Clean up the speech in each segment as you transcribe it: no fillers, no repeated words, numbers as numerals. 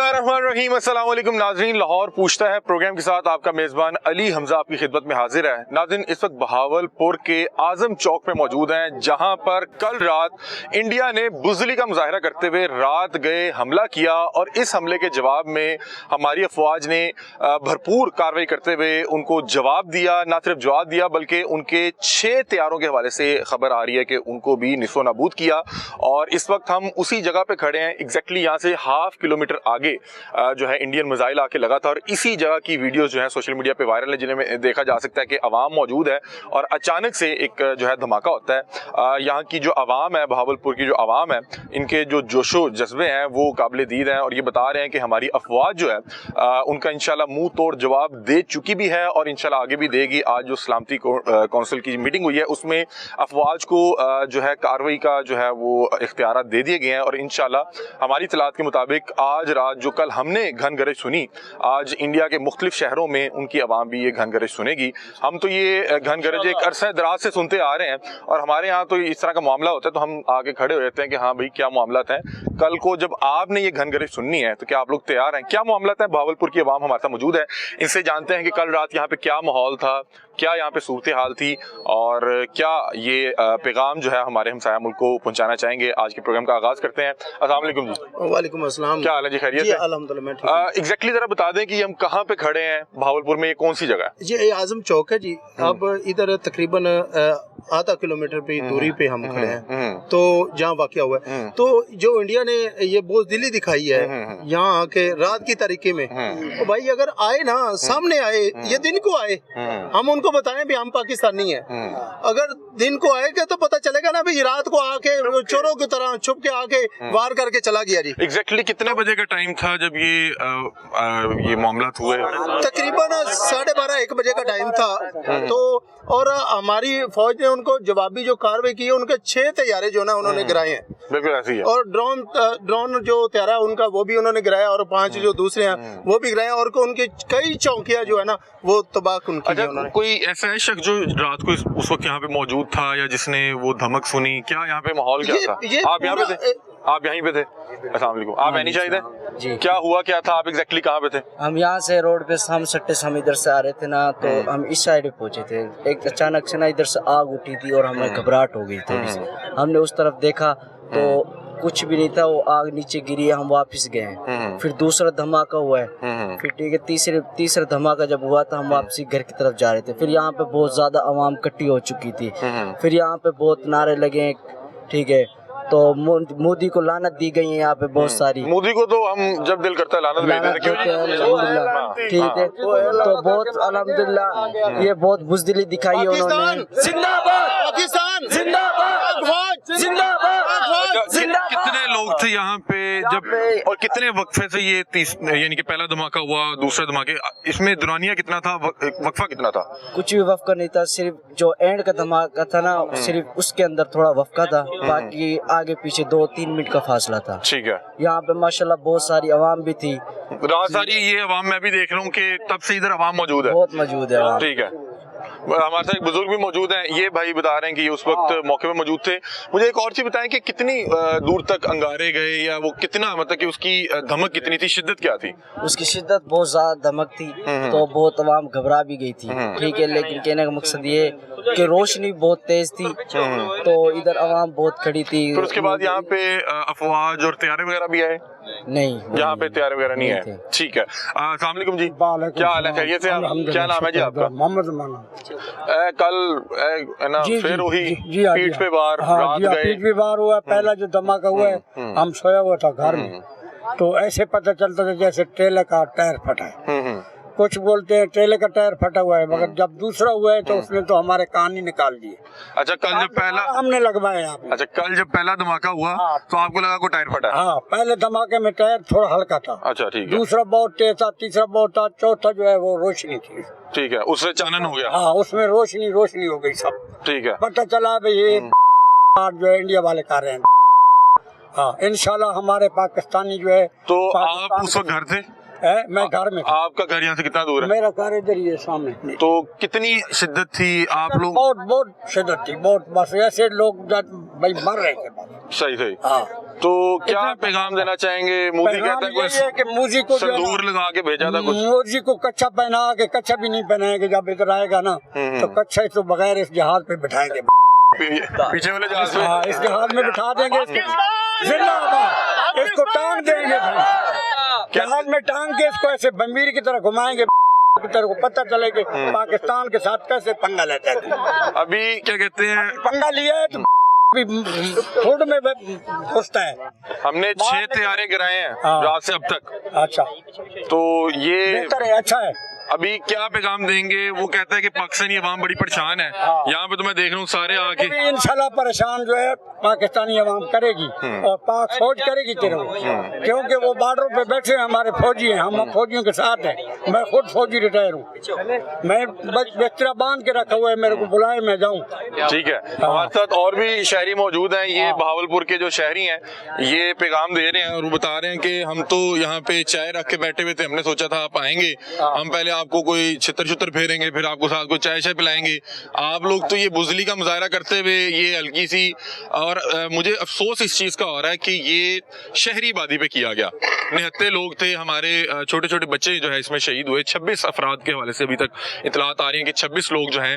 बिस्मिल्लाहिर्रहमानिर्रहीम। अस्सलाम वालेकुम नाज़रीन। लाहौर पूछता है प्रोग्राम के साथ आपका मेज़बान अली हमजा आपकी खिदमत में हाजिर है। नाज़रीन, इस वक्त बहावलपुर के आज़म चौक पे मौजूद हैं, जहां पर कल रात इंडिया ने बुज़दिली का मुजाहरा करते हुए रात गए हमला किया और इस हमले के जवाब में हमारी अफवाज ने भरपूर कार्रवाई करते हुए उनको जवाब दिया। ना सिर्फ जवाब दिया बल्कि उनके 6 तैयारों के हवाले से खबर आ रही है कि उनको भी निसो नाबूद किया। और इस वक्त हम उसी जगह पे खड़े हैं, एग्जैक्टली यहाँ से हाफ किलोमीटर आगे जो है इंडियन मिसाइल आके लगा था। और इसी जगह की वीडियोस जो है सोशल मीडिया पे वायरल है, जिनमें देखा जा सकता है कि अवाम मौजूद है और अचानक से एक जो है धमाका होता है। यहाँ की जो अवाम है, बहावलपुर की जो अवाम है, इनके जो जोशो जज्बे हैं वो काबिल दीद हैं और ये बता रहे हैं कि हमारी अफवाज जो है उनका इंशाल्लाह मुंह तोड़ जवाब दे चुकी भी है और इंशाल्लाह आगे भी देगी। आज जो सलामती कौंसिल की मीटिंग हुई है उसमें अफवाज को जो है कार्रवाई का जो है वो इख्तियारात दे दिए गए हैं और इंशाल्लाह हमारी इत्तलात के मुताबिक आज रात जो कल हमने घन गरज सुनी, आज इंडिया के मुख्तलिफ शहरों में उनकी आवाम भी ये घन गरज सुनेगी। हम तो ये घन गरज एक अरसा दराज से सुनते आ रहे हैं और हमारे यहाँ तो इस तरह का मामला होता है तो हम आगे खड़े हो जाते हैं कि हाँ भाई क्या मामला है। कल को जब आपने ये घन गरज सुननी है तो क्या आप लोग तैयार हैं? क्या मामला है? भावलपुर की आवाम हमारे साथ मौजूद है, इनसे जानते हैं कि कल रात यहाँ पे क्या माहौल था, क्या यहाँ पे सूरत हाल थी और क्या ये पैगाम जो है हमारे हमसाया मुल्क को पहुंचाना चाहेंगे। आज के प्रोग्राम का आगाज करते हैं। अस्सलाम वालेकुम जी। वालेकुम अस्सलाम। क्या हाल है जी? खैरियत है? अल्हम्दुलिल्लाह। एग्जैक्टली जरा बता दें कि हम कहाँ पे खड़े हैं भावलपुर में, ये कौन सी जगह है? जी ये आजम चौक है जी। अब इधर तकरीबन आधा किलोमीटर पे दूरी पे हम खड़े हैं तो जहाँ वाकया हुआ है। तो जो इंडिया ने ये बुज़दिली दिखाई है यहाँ आके रात की तरीके में, तो भाई अगर आए ना सामने आए, ये दिन को आए, हम उनको बताएं भी हम पाकिस्तानी हैं। अगर दिन को आएगा तो पता चलेगा ना भाई रात को आके चोरों की तरह छुप के आके वार करके चला गया जी। एग्जैक्टली कितने बजे का टाइम था जब ये मामला हुए? तकरीबन 12:30-1 बजे का टाइम था। तो और हमारी फौज ने उनको जवाबी जो कार्रवाई की है, उनके 6 तैयारे जो ना उन्होंने गिराए हैं। बिल्कुल ऐसी है। और ड्रोन जो तैयारा उनका वो भी उन्होंने गिराया और 5 जो दूसरे हैं वो भी गिराए और उनकी कई चौकियां जो है ना वो तबाह उनकी। अच्छा, कोई ऐसा है शख्स जो रात को उस वक्त यहाँ पे मौजूद था या जिसने वो धमक सुनी? क्या यहाँ पे माहौल क्या था? आप यहाँ पे थे? आप यहीं पे थे? अस्सलाम वालेकुम। आप नहीं चाहिए जी। क्या हुआ क्या था? आप एग्जैक्टली कहाँ पे थे? हम यहाँ से रोड पे हम सट्टे से हम इधर से आ रहे थे ना, तो हम इस साइड पे पहुंचे थे। एक अचानक से ना इधर से आग उठी थी और हमें घबराहट हो गई थोड़ी सी। हमने उस तरफ देखा तो कुछ भी नहीं था, वो आग नीचे गिरी है। हम वापस गए, फिर दूसरा धमाका हुआ है, फिर ठीक है तीसरा धमाका जब हुआ था हम वापसी घर की तरफ जा रहे थे। फिर यहाँ पे बहुत ज्यादा आवाम इकट्ठी हो चुकी थी, फिर यहाँ पे बहुत नारे लगे, ठीक है। तो मोदी को लानत दी गई है यहाँ पे बहुत सारी। मोदी को तो हम जब दिल करता है लानत भेज देते, क्यों? ठीक है। तो बहुत अल्हम्दुलिल्लाह ये बहुत बुज़दिली दिखाई है उन्होंने। जिंदाबाद पाकिस्तान, जिंदाबाद जिंदाबाद। कितने लोग थे यहाँ पे जब और कितने वक्फे से ये यानी कि पहला धमाका हुआ, दूसरा धमाके, इसमें दुरानिया कितना था, वक्फा कितना था? कुछ भी वक्फा नहीं था, सिर्फ जो एंड का धमाका था ना सिर्फ उसके अंदर थोड़ा वक्फा था, बाकी आगे पीछे 2-3 मिनट का फासला था। ठीक है। यहाँ पे माशाल्लाह बहुत सारी आवाम भी थी। रात सारी ये आवाम मैं भी देख रहा हूँ कि तब से इधर आवाम मौजूद है, बहुत मौजूद है। ठीक है। हमारे साथ एक बुजुर्ग भी मौजूद हैं, ये भाई बता रहे हैं कि ये उस वक्त मौके पे मौजूद थे। मुझे एक और चीज बताएं कि कितनी दूर तक अंगारे गए या वो कितना, मतलब कि उसकी धमक कितनी थी, शिद्दत क्या थी? उसकी शिद्दत बहुत ज्यादा धमक थी तो बहुत आवाम घबरा भी गई थी, ठीक है। लेकिन कहने का मकसद ये कि रोशनी बहुत तेज थी तो इधर आवाम बहुत खड़ी थी। फिर उसके बाद यहाँ पे अफवाज और तैयारे वगैरह भी आए? नहीं, यहाँ पे तैयारे वगैरह नहीं है, ठीक है। अस्सलाम वालेकुम जी। क्या हाल है? खैरियत से? क्या नाम है जी आपका? मोहम्मद माना। कल ना फिर वही पीठ पे वार, रात गए, पीठ पे वार हुआ। पहला जो धमाका हुआ है हम सोया हुआ था घर में, तो ऐसे पता चलता था जैसे ट्रेलर का टायर फटा है। कुछ बोलते हैं ट्रेलर का टायर फटा हुआ है, मगर जब दूसरा हुआ है तो उसने तो हमारे कान ही निकाल दिए। अच्छा, कल जब पहला हमने लगवाया यहाँ पे। अच्छा, कल जब पहला धमाका हुआ तो आपको लगा कोई टायर फटा है? हाँ, पहले धमाके में टायर थोड़ा हल्का था। अच्छा, ठीक है। दूसरा बहुत तेज था, तीसरा बहुत था, चौथा जो है वो रोशनी थी। ठीक है, उससे चानन हो गया। हाँ, उसमें रोशनी हो गई सब। ठीक है। पता चला भाई ये जो है इंडिया वाले कर रहे हैं। हाँ, इंशाल्लाह हमारे पाकिस्तानी जो है। तो आप उस वक्त घर थे? मैं घर में। आपका घर यहाँ से कितना दूर है? मेरा घर इधर ही है सामने। तो कितनी शिद्दत थी? आप लोग बहुत शिद्दत थी, बहुत। बस ऐसे लोग भाई मर रहे थे। सही। हाँ, तो क्या पैगाम देना चाहेंगे? मोदी कहता है यही है कि मोदी को जो है ना, संदूर लगा के भेजा था कुछ। मोदी को कच्चा पहना के, कच्चा भी नहीं पहनाएंगे, जब इधर आएगा ना तो कच्चा तो बगैर इस जहाज पे बिठाएंगे, पीछे वाले जहाज पे। हाँ, इस जहाज में बिठा देंगे, इसको टांग देंगे, जहाज में टांग के इसको ऐसे बंबीर की तरह घुमाएंगे की तरह को पता चले कि पाकिस्तान के साथ कैसे पंगा लेता है। अभी क्या कहते हैं, पंगा लिया है तो फूड में घुसता है। हमने 6 तैयारे गिराए हैं रात से अब तक। अच्छा, तो ये बेहतर है, अच्छा है। अभी क्या पैगाम देंगे? वो कहता है कि पाकिस्तानी अवाम बड़ी परेशान है। यहाँ पे तो मैं देख रहा हूँ सारे आके इंशाल्लाह परेशान जो है पाकिस्तानी अवाम करेगी और पाक फौज करेगी तेरे क्योंकि वो बॉर्डर पे बैठे हैं, हमारे फौजी हैं, हम फौजियों के साथ हैं। मैं खुद फौजी रिटायर हूँ, मैं बिस्तरा बांध के रखा हुआ है, मेरे को बुलाए मैं जाऊँ। ठीक है, हमारे साथ और भी शहरी मौजूद हैं। ये बहावलपुर के जो शहरी हैं ये पैगाम दे रहे हैं और वो बता रहे हैं कि हम तो यहाँ पे चाय रख के बैठे हुए थे, हमने सोचा था आप आएंगे, हम पहले आपको कोई छितर फेरेंगे, फिर आपको साथ को चाय पिलाएंगे। आप लोग तो ये बुजली का मुजाहरा करते हुए ये हल्की सी, और मुझे अफसोस इस चीज का हो रहा है कि ये शहरी आबादी पे किया गया। निहत्ते लोग थे हमारे, छोटे छोटे बच्चे जो है इसमें शहीद हुए। 26 अफराद के हवाले से अभी तक इतलात आ रही है कि 26 लोग जो हैं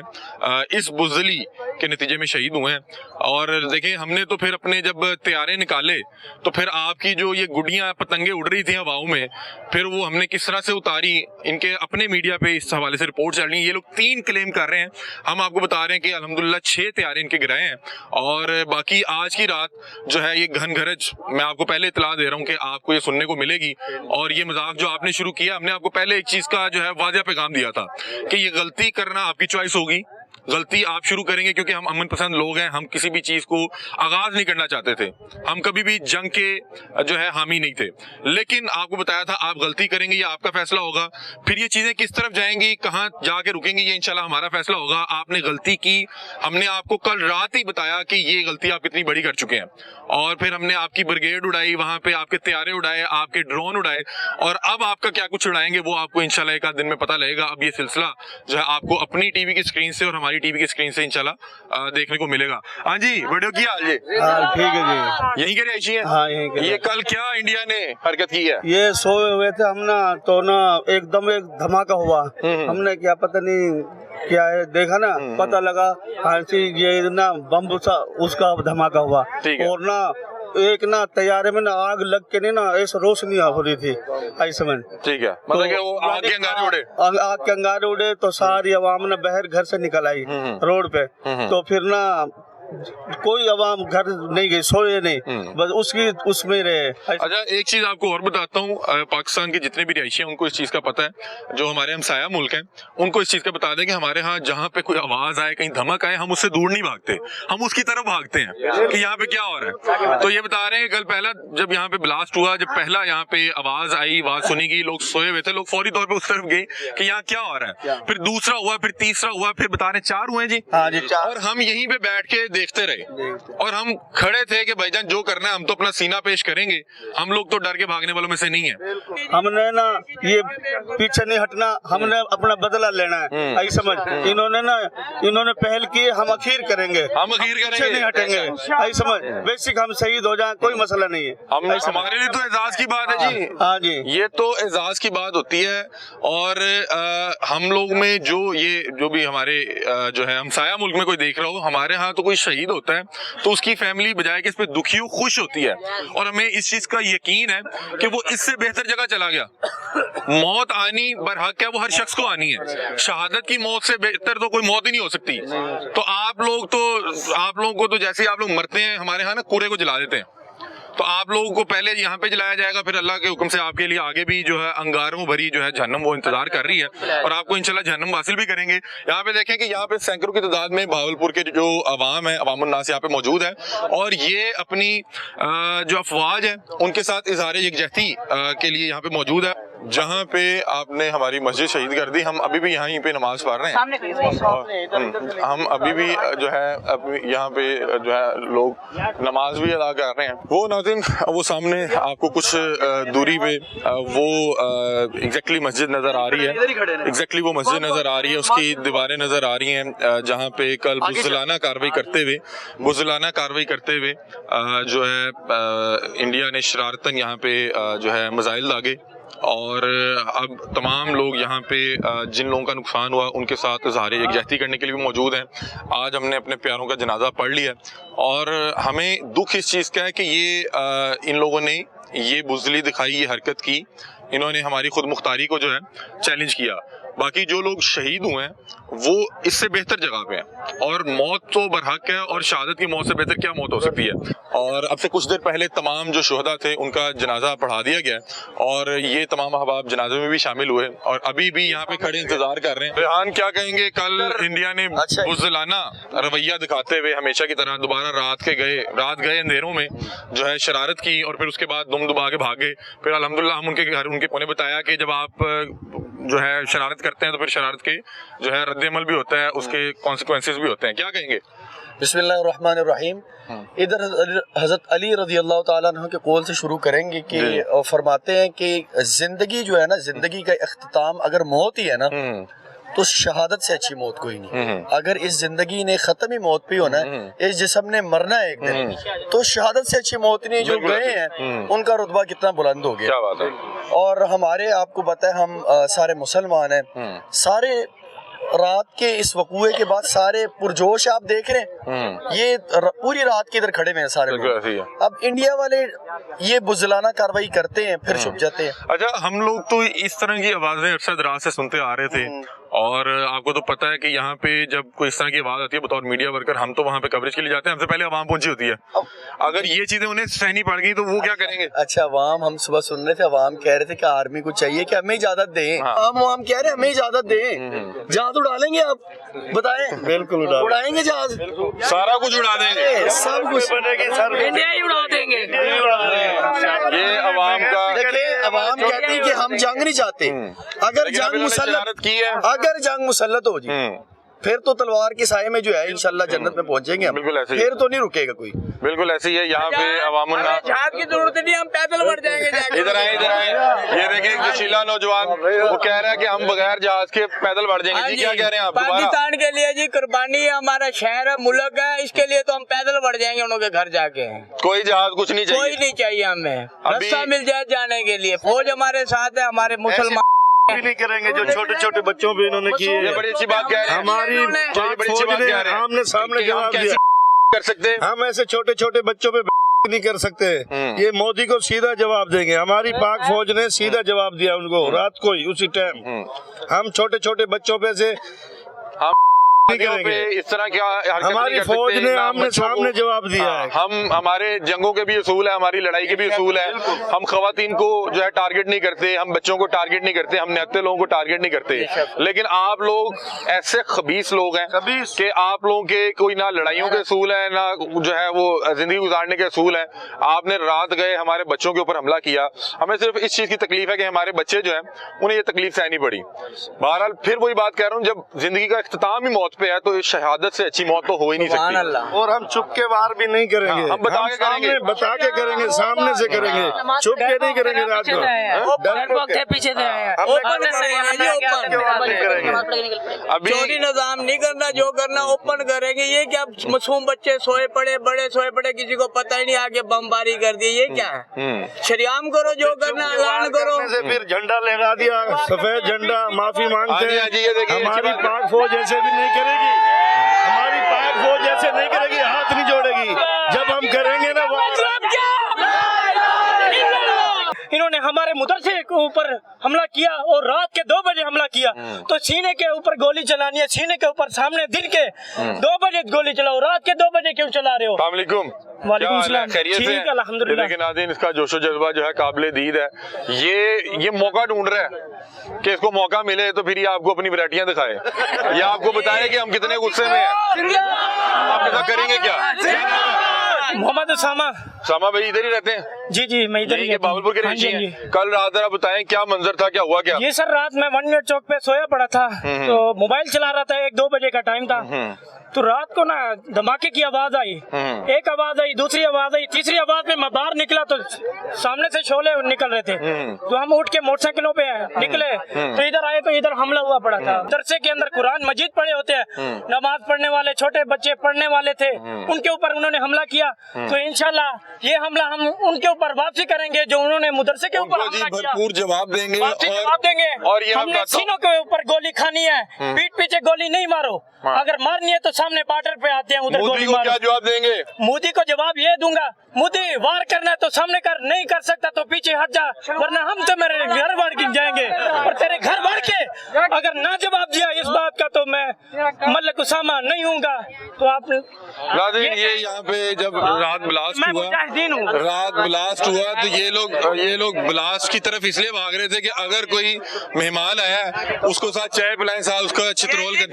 इस बुजली के नतीजे में शहीद हुए हैं। और देखें, हमने तो फिर अपने जब तैयारे निकाले तो फिर आपकी जो ये गुड़ियां पतंगे उड़ रही थी हवाओं में, फिर वो हमने किस तरह से उतारी, इनके अपने मीडिया पे इस हवाले से रिपोर्ट चल रही है। ये लोग 3 क्लेम कर रहे हैं, हम आपको बता रहे हैं कि अल्हम्दुलिल्लाह 6 तैयारे इनके गिराए हैं। और बाकी आज की रात जो है ये घन गरज, मैं आपको पहले इतला दे रहा हूँ कि आपको ये सुनने को मिलेगी। और ये मजाक जो आपने शुरू किया, हमने आपको पहले एक चीज का जो है वाज़ेह पैगाम दिया था कि ये गलती करना आपकी चॉइस होगी, गलती आप शुरू करेंगे क्योंकि हम अमन पसंद लोग हैं, हम किसी भी चीज को आगाज नहीं करना चाहते थे, हम कभी भी जंग के जो है हामी नहीं थे। लेकिन आपको बताया था आप गलती करेंगे, ये आपका फैसला होगा। फिर ये चीजें किस तरफ जाएंगी, कहाँ जाके रुकेंगी, ये इंशाल्लाह हमारा फैसला होगा। आपने गलती की, हमने आपको कल रात ही बताया कि ये गलती आप कितनी बड़ी कर चुके हैं। और फिर हमने आपकी ब्रिगेड उड़ाई, वहां पे आपके तैयारे उड़ाए, आपके ड्रोन उड़ाए, और अब आपका क्या कुछ उड़ाएंगे वो आपको इंशाल्लाह एक आध दिन में पता लगेगा। अब ये सिलसिला जो है आपको अपनी टीवी की स्क्रीन से और हमारी टीवी की स्क्रीन से इंशाल्लाह देखने को मिलेगा। हाँ जी, वीडियो की हाल जी? ठीक है जी, यहीं के रहिशी हैं? हाँ यहीं के। ये कल क्या इंडिया ने हरकत की है? ये सोए हुए थे हम ना, तो ना एकदम एक धमाका हुआ, हमने क्या पता नहीं क्या है, देखा ना पता लगा हांसी ये ना बम उसका धमाका हुआ। और ना एक ना तैयारे में ना आग लग के नहीं ना ऐसा रोशनी हो रही थी ऐसे में। ठीक है, मतलब कि वो आग के अंगारे उड़े, आग के अंगारे उड़े तो सारी अवाम ना बहर घर से निकल आई रोड पे। तो फिर ना कोई अवाम घर नहीं गई, सोए नहीं, बस उसमें रहे। अच्छा, एक चीज आपको और बताता हूँ, पाकिस्तान के जितने भी रिहायशी हैं उनको इस चीज का पता है, जो हमारे हमसाया मुल्क हैं उनको इस चीज का बता दें कि हमारे यहाँ जहाँ पे कोई आवाज आए, कहीं धमक आए, हम उससे दूर नहीं भागते, हम उसकी तरफ भागते हैं कि यहाँ पे क्या हो रहा है। तो ये बता रहे हैं कि कल पहला जब यहाँ पे ब्लास्ट हुआ, जब पहला यहाँ पे आवाज आई, आवाज सुनी गई, लोग सोए हुए थे, लोग फौरी तौर पर उस तरफ गए कि यहाँ क्या हो रहा है। फिर दूसरा हुआ, फिर तीसरा हुआ, फिर बता रहे 4 हुए जी। और हम यहीं पे बैठ के देखते रहे और हम खड़े थे कि भाईजान जो करना है हम तो अपना सीना पेश करेंगे, हम लोग तो डर के भागने वालों में से नहीं है। हमने ना ये पीछे नहीं हटना, हमने अपना बदला लेना है, ऐसी समझ। इन्होंने पहल की, हम अखीर करेंगे, पीछे नहीं हटेंगे, ऐसी समझ। बेसिक हम शहीद हो जाए कोई मसला नहीं है, हमारे लिए तो एजाज की बात है जी। हाँ जी, ये तो एजाज की बात होती है। और हम लोग में जो भी हमारे जो है हमसाया मुल्क में कोई देख रहा हो, हमारे यहाँ तो कोई शहीद होता है तो उसकी फैमिली बजाय कि इस पे दुखी हो, खुश होती है। और हमें इस चीज का यकीन है कि वो इससे बेहतर जगह चला गया। मौत आनी बरहक है, वो हर शख्स को आनी है। शहादत की मौत से बेहतर तो कोई मौत ही नहीं हो सकती। तो आप लोगों को तो जैसे आप लोग मरते हैं, हमारे यहाँ ना कूड़े को जला देते हैं, तो आप लोगों को पहले यहाँ पे जलाया जाएगा, फिर अल्लाह के हुक्म से आपके लिए आगे भी जो है अंगारों भरी जो है जहन्नम वो इंतजार कर रही है और आपको इंशाल्लाह जहन्नम हासिल भी करेंगे। यहाँ पे देखें कि यहाँ पे सैकड़ों की तादाद में बहावलपुर के जो अवाम है, अवामुन्नास यहाँ पे मौजूद है और ये अपनी जो अफवाज है उनके साथ इजहार यकजहती के लिए यहाँ पे मौजूद है। जहाँ पे आपने हमारी मस्जिद शहीद कर दी, हम अभी भी यहीं पे नमाज पढ़ रहे हैं और हम अभी भी जो है यहाँ पे जो है लोग नमाज भी अदा कर रहे हैं। वो नाज़रीन वो सामने आपको कुछ दूरी पे वो एग्जैक्टली मस्जिद नज़र आ रही है, एग्जैक्टली वो मस्जिद नज़र आ रही है, उसकी दीवारें नज़र आ रही हैं जहाँ पे कल बुज़दिलाना कार्रवाई करते हुए जो है इंडिया ने शरारतन यहाँ पे जो है मिसाइल दागे और अब तमाम लोग यहाँ पे जिन लोगों का नुकसान हुआ उनके साथ इज़हार यकजहती करने के लिए भी मौजूद हैं। आज हमने अपने प्यारों का जनाजा पढ़ लिया और हमें दुख इस चीज़ का है कि ये इन लोगों ने ये बुज़दिली दिखाई, ये हरकत की, इन्होंने हमारी खुद मुख्तारी को जो है चैलेंज किया। बाकी जो लोग शहीद हुए हैं वो इससे बेहतर जगह पे हैं और मौत तो बरहक है और शहादत की मौत से बेहतर क्या मौत हो सकती है। और अब से कुछ देर पहले तमाम जो शुहदा थे उनका जनाजा पढ़ा दिया गया और ये तमाम अहबाब जनाजे में भी शामिल हुए और अभी भी यहाँ पे खड़े इंतजार कर रहे हैं। रेहान क्या कहेंगे, कल इंडिया ने बुज़दिलाना रवैया दिखाते हुए हमेशा की तरह दोबारा रात गए अंधेरों में जो है शरारत की और फिर उसके बाद दुम दुबा के भागे। फिर अल्हम्दुलिल्लाह हम उनके घर उन्हें बताया कि जब आप जो है शरारत करते हैं तो फिर शरारत के जो है रद्द-ए-अमल भी होता है, उसके कॉन्सिक्वेंसेस भी होते हैं। क्या कहेंगे? बिस्मिल्लाहिर्रहमानिर्रहीम। इधर हज़रत अली रज़ी अल्लाह ताला अन्हु के कौल से शुरू करेंगे कि फरमाते हैं कि जिंदगी जो है ना, जिंदगी का इख्तिताम अगर मौत ही है ना तो शहादत से अच्छी मौत कोई नहीं। अगर इस जिंदगी ने खत्म ही मौत पे होना है, इस जिस्म ने मरना है एक दिन, तो शहादत से अच्छी मौत नहीं। जो गए हैं उनका रुतबा कितना बुलंद हो गया। क्या बात है। और हमारे आपको पता है हम सारे मुसलमान हैं, सारे रात के इस वकूए के बाद सारे पुरजोश आप देख रहे हैं, ये पूरी रात के इधर खड़े हुए हैं सारे लोग। अब इंडिया वाले ये बुज़दिलाना कार्रवाई करते हैं फिर छुप जाते हैं। अच्छा, हम लोग तो इस तरह की आवाजें अरसद रात से सुनते आ रहे थे और आपको तो पता है कि यहाँ पे जब कोई इस तरह की आवाज आती है बतौर मीडिया वर्कर हम तो वहाँ पे कवरेज के लिए जाते हैं, हमसे पहले आवाम पहुंची होती है। अगर ये चीजें उन्हें सहनी पड़ गई तो वो क्या करेंगे? अच्छा, अवाम हम सुबह सुन रहे थे, अवाम कह रहे थे कि आर्मी को चाहिए कि हमें इजाजत दें। अवाम कह रहे हैं हमें इजाजत दें। जहाज उड़ा लेंगे आप बताएं? बिल्कुल उड़ाएंगे जहाज, सारा कुछ उड़ा देंगे, सब कुछ इंडिया ही उड़ा देंगे। ये अवाम का देखिए, अवाम कहती है कि हम जंग नहीं चाहते। अगर जंग मुसल्लत की है, अगर जंग मुसल्लत हो जी फिर तो तलवार के साए में जो है इंशाल्लाह जन्नत में पहुंचेंगे हम। बिल्कुल ऐसे ही, फिर तो नहीं रुकेगा कोई। बिल्कुल ऐसे ही है। यहाँ पे अवामुन जहाज की जरूरत नहीं, हम पैदल बढ़ जाएंगे। इधर आए ये देखें एक जोशीला नौजवान वो कह रहा है कि हम बगैर जहाज के पैदल बढ़ जाएंगे। जी क्या कह रहे हैं आप? पाकिस्तान के लिए जी कुर्बानी है, हमारा शहर है, मुल्क है, इसके लिए तो हम पैदल बढ़ जाएंगे उनके घर जाके। कोई जहाज कुछ नहीं चाहिए, कोई नहीं चाहिए हमें, रास्ता मिल जाए जाने के लिए। फौज हमारे साथ है, हमारे मुसलमान भी नहीं करेंगे जो छोटे छोटे बच्चों पे इन्होंने किए। ये बड़ी अच्छी बात कह रहे हैं। हमारी फौज ने आमने सामने जवाब दिया। कर सकते हैं हम ऐसे छोटे छोटे बच्चों पे नहीं कर सकते। ये मोदी को सीधा जवाब देंगे। हमारी पाक फौज ने सीधा जवाब दिया उनको रात को ही उसी टाइम। हम छोटे छोटे बच्चों पे से नहीं करेंगे। इस तरह क्या हमारी फौज ने आमने सामने जवाब दिया है। हम हमारे जंगों के भी उसूल है, हमारी लड़ाई के भी उसूल है। हम खवातीन को जो है टारगेट नहीं करते, हम बच्चों को टारगेट नहीं करते, हम निहत्ते लोगों को टारगेट नहीं करते। लेकिन आप लोग ऐसे खबीस लोग हैं कि आप लोगों के कोई ना लड़ाइयों के उसूल है ना जो है वो जिंदगी गुजारने के उसूल है। आपने रात गए हमारे बच्चों के ऊपर हमला किया। हमें सिर्फ इस चीज की तकलीफ है कि हमारे बच्चे जो है उन्हें ये तकलीफ सहनी पड़ी। बहरहाल फिर वही बात कह रहा हूँ, जब जिंदगी का इख्तिताम ही मौत पे है तो इस शहादत से अच्छी मौत तो हो ही नहीं सकती। और हम चुप के वार भी नहीं करेंगे। हम बता के करेंगे, बता के करेंगे, सामने से करेंगे, चुप के नहीं करेंगे। रात को पीछे अभी चोरी निजाम नहीं करना, जो करना ओपन करेंगे। ये क्या मासूम बच्चे सोए पड़े, बड़े सोए पड़े, किसी को पता ही नहीं, आगे बमबारी कर दी। ये क्या है? शरियाम करो, जो करना ऐलान करो। फिर झंडा लहरा दिया, सफेद झंडा, माफी मांगते हैं। हमारी पाक फौज ऐसे भी नहीं करेगी। हमारी पाक फौज ऐसे नहीं करेगी, हाथ नहीं जोड़ेगी। जब हम करेंगे ना वो इन्होंने हमारे मुदरसे के ऊपर हमला किया और रात के 2 बजे हमला किया। तो सीने के ऊपर गोली चलानी है, सीने के ऊपर सामने दिल के 2 बजे गोली चलाओ, रात के 2 बजे क्यों चला रहे हो? वालेकुम सलाम। ठीक है, अल्हम्दुलिल्लाह। लेकिन नाज़रीन इसका जोशो जज्बा जो है काबिले दीद है। ये मौका ढूंढ रहा है कि इसको मौका मिले तो फिर ये आपको अपनी वैरायटियां दिखाए, ये आपको बताए कि हम कितने गुस्से में हैं। आप ऐसा करेंगे क्या? मोहम्मद सामा सामा भाई इधर ही रहते हैं। जी जी मैं इधर यहीं ही के रहता हूँ। भावलपुर के हाँ जी, रहती हाँ जी। हैं। कल रात जरा बताएं क्या मंजर था, क्या हुआ क्या? ये सर रात में 1 मिनट चौक पे सोया पड़ा था, तो मोबाइल चला रहा था, 1-2 बजे का टाइम था। तो रात को ना धमाके की आवाज आई, एक आवाज आई, दूसरी आवाज आई, तीसरी आवाज में मैं बाहर निकला तो सामने से शोले निकल रहे थे। तो हम उठ के मोटरसाइकिलों पे निकले, तो इधर आए तो इधर हमला हुआ पड़ा था। दरसे के अंदर कुरान मजीद पढ़े होते हैं, नमाज पढ़ने वाले छोटे बच्चे पढ़ने वाले थे, उनके ऊपर उन्होंने हमला किया। तो इंशाल्लाह ये हमला हम उनके ऊपर वापसी करेंगे जो उन्होंने मदरसे के ऊपर हमला किया, भरपूर जवाब देंगे। जवाब देंगे। और ये मैं हमने बताता हूं- सीनों के ऊपर गोली खानी है, पीठ पीछे गोली नहीं मारो, अगर मारनी है तो सामने बॉर्डर पे आते हैं उधर मोदी गोली को मारो। क्या जवाब देंगे? मोदी को जवाब ये दूंगा, मोदी वार करना है तो सामने कर, नहीं कर सकता तो पीछे हट जा, वरना हम तो मेरे घर बढ़ के जाएंगे और तेरे घर बढ़ के अगर ना जवाब दिया इस बात का तो मैं मलिक उसामा नहीं हूँगा। तो आप नाज़रीन, ये यहाँ पे जब रात ब्लास्ट मैं हुआ, मुजाहिदीन हूँ। रात ब्लास्ट हुआ तो ये लोग ब्लास्ट की तरफ इसलिए भाग रहे थे कि अगर कोई मेहमान आया है उसको साथ चाय पिलाएं, साथ उसका चित्रोल कर।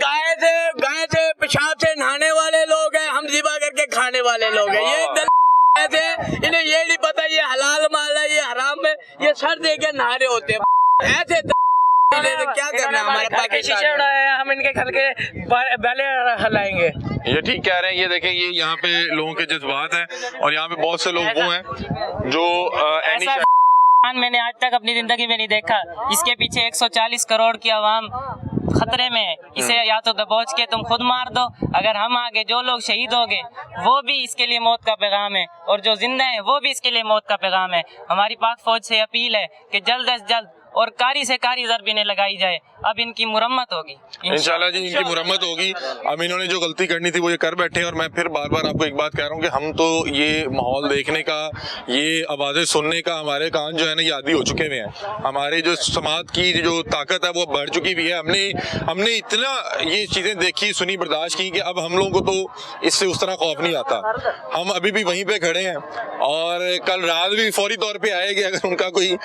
गाय से पेशाब से नहाने वाले लोग हैं, हम ज़िबा करके खाने वाले लोग हैं। ये दल थे, इन्हें ये नहीं पता ये हलाल माल है, ये हराम है, ये सर दे के नहा रहे होते हैं। ऐसे क्या करना है हमारे पाकिस्तान शीशे उड़ाए, हम इनके घर के बैले हलाएंगे। ये ठीक कह रहे हैं। ये देखें, ये यहाँ पे लोगों के जज्बात हैं और यहाँ पे बहुत से लोग वो हैं जो मैंने आज तक अपनी जिंदगी में नहीं देखा। इसके पीछे 140 करोड़ की आवाम खतरे में है। इसे या तो दबोच के तुम खुद मार दो, अगर हम आगे जो लोग शहीद हो गए वो भी इसके लिए मौत का पैगाम है, और जो जिंदा है वो भी इसके लिए मौत का पैगाम है। हमारी पाक फौज से अपील है कि जल्द अज जल्द और कारी से कारी ज़रबीने लगाई जाए। अब इनकी मुरम्मत होगी इंशाल्लाह जी, इनकी मुरम्मत होगी। अब इन्होंने जो गलती करनी थी वो ये कर बैठे हैं। और मैं फिर बार बार आपको एक बात कह रहा हूँ कि हम तो ये माहौल देखने का, ये आवाज़ें सुनने का हमारे कान जो है ना ये आदी हो चुके हुए हैं। हमारे जो समाज की जो ताकत है वो बढ़ चुकी भी है। हमने इतना ये चीज़ें देखी सुनी बर्दाश्त की कि अब हम लोगों को तो इससे उस तरह खौफ नहीं आता। हम अभी भी वहीं पे खड़े हैं और कल रात भी फौरी तौर पे आए कि अगर उनका कोई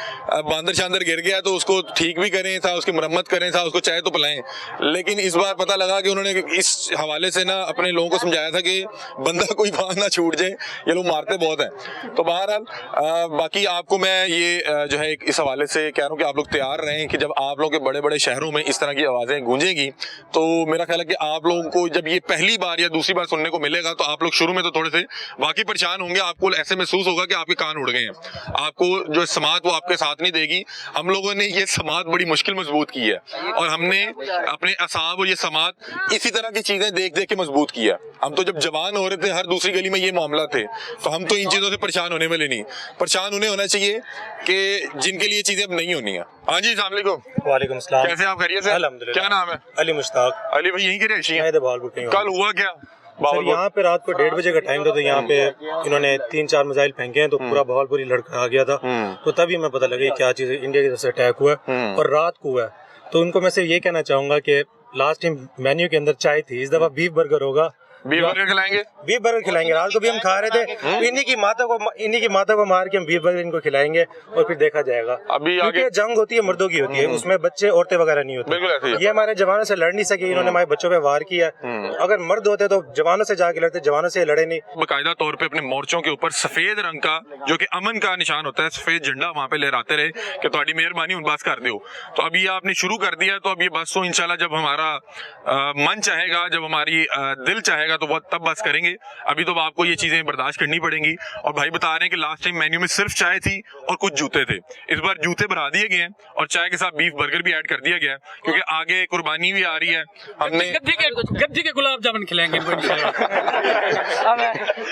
बांदर शांदर गिर गया तो उसको ठीक भी करें, था उसकी मुरम्मत करें, था उसको चाय तो पिलाएं। लेकिन इस बार पता लगा कि उन्होंने इस हवाले से ना अपने लोगों को समझाया था कि बंदा कोई वहां ना छूट जाए, ये लोग मारते बहुत हैं। तो बहरहाल बाकी आपको मैं ये जो है इस हवाले से कह रहा हूँ कि आप लोग तैयार रहें कि जब आप लोगों के बड़े बड़े शहरों में इस तरह की आवाज़ें गूंजेंगी तो मेरा ख्याल है कि आप लोगों को जब ये पहली बार या दूसरी बार सुनने को मिलेगा तो आप लोग शुरू में तो थोड़े से वाकई परेशान होंगे। आपको ऐसे महसूस होगा कि आपके कान उड़ गए हैं, आपको जो समात वो आपके साथ नहीं देगी। हम लोगों ने ये समात बड़ी मुश्किल मजबूत की है और हमने अपने असाब और ये समात इसी तरह की चीजें देख देख के मजबूत किया। हम तो जब जवान हो रहे थे हर दूसरी गली में ये मामला थे, तो हम तो इन चीजों से परेशान होने वाले नहीं। परेशान उन्हें होना चाहिए कि जिनके लिए चीजें अब नहीं होनी है। हाँ जी, अस्सलाम वालेकुम। वालेकुम सलाम। कैसे आप खैरियत से? अल्हम्दुलिल्लाह। क्या नाम है? अली मुश्ताक। अली भाई यहीं के रहशी हैं? मैं इधर भावलपुर के हूँ। कल हुआ क्या? सर यहाँ पे रात को 1:30 बजे का टाइम था, तो यहाँ पे इन्होंने 3-4 मिसाइल फेंके हैं, तो पूरा भावलपुर ही लड़का आ गया था। तो तभी मैं पता लगा क्या चीज इंडिया की तरफ से अटैक हुआ है और रात को हुआ है। तो उनको मैं सिर्फ ये कहना चाहूंगा कि लास्ट टाइम मेन्यू के अंदर चाय थी, इस दफा बीफ बर्गर होगा। बीफ बर्गर खिलाएंगे? बीफ बर्गर खिलाएंगे। रात को भी हम खा रहे थे, तो इन्हीं की माता को मार के हम बीफ बर्गर इनको खिलाएंगे और फिर देखा जाएगा। अभी क्योंकि आगे जंग होती है मर्दों की होती है, उसमें बच्चे औरतें वगैरह नहीं बिल्कुल ऐसे ही होते। है। ये हमारे जवानों से लड़ नहीं सके, इन्होंने हमारे बच्चों पे वार किया। अगर मर्द होते तो जवानों से जाके लड़ते, जवानों से लड़े नहीं। बाकायदा तौर पे अपने मोर्चों के ऊपर सफेद रंग का जो कि अमन का निशान होता है, सफेद झंडा वहां पे लहराते रहे कि तुम्हारी मेहरबानी उन बात कर दो। तो अभी ये आपने शुरू कर दिया, तो अब ये बस तो इंशाल्लाह जब हमारा मन चाहेगा, जब हमारी दिल चाहेगा तो वो तब बस करेंगे। अभी तो आपको ये चीजें बर्दाश्त करनी पड़ेंगी। और भाई बता रहे हैं कि लास्ट टाइम मेन्यू में सिर्फ चाय थी और कुछ जूते थे, इस बार जूते बढ़ा दिए गए हैं और चाय के साथ बीफ बर्गर भी ऐड कर दिया गया है क्योंकि आगे कुर्बानी भी आ रही है। हमने गद्दी के गुलाब जामुन खिलाएंगे।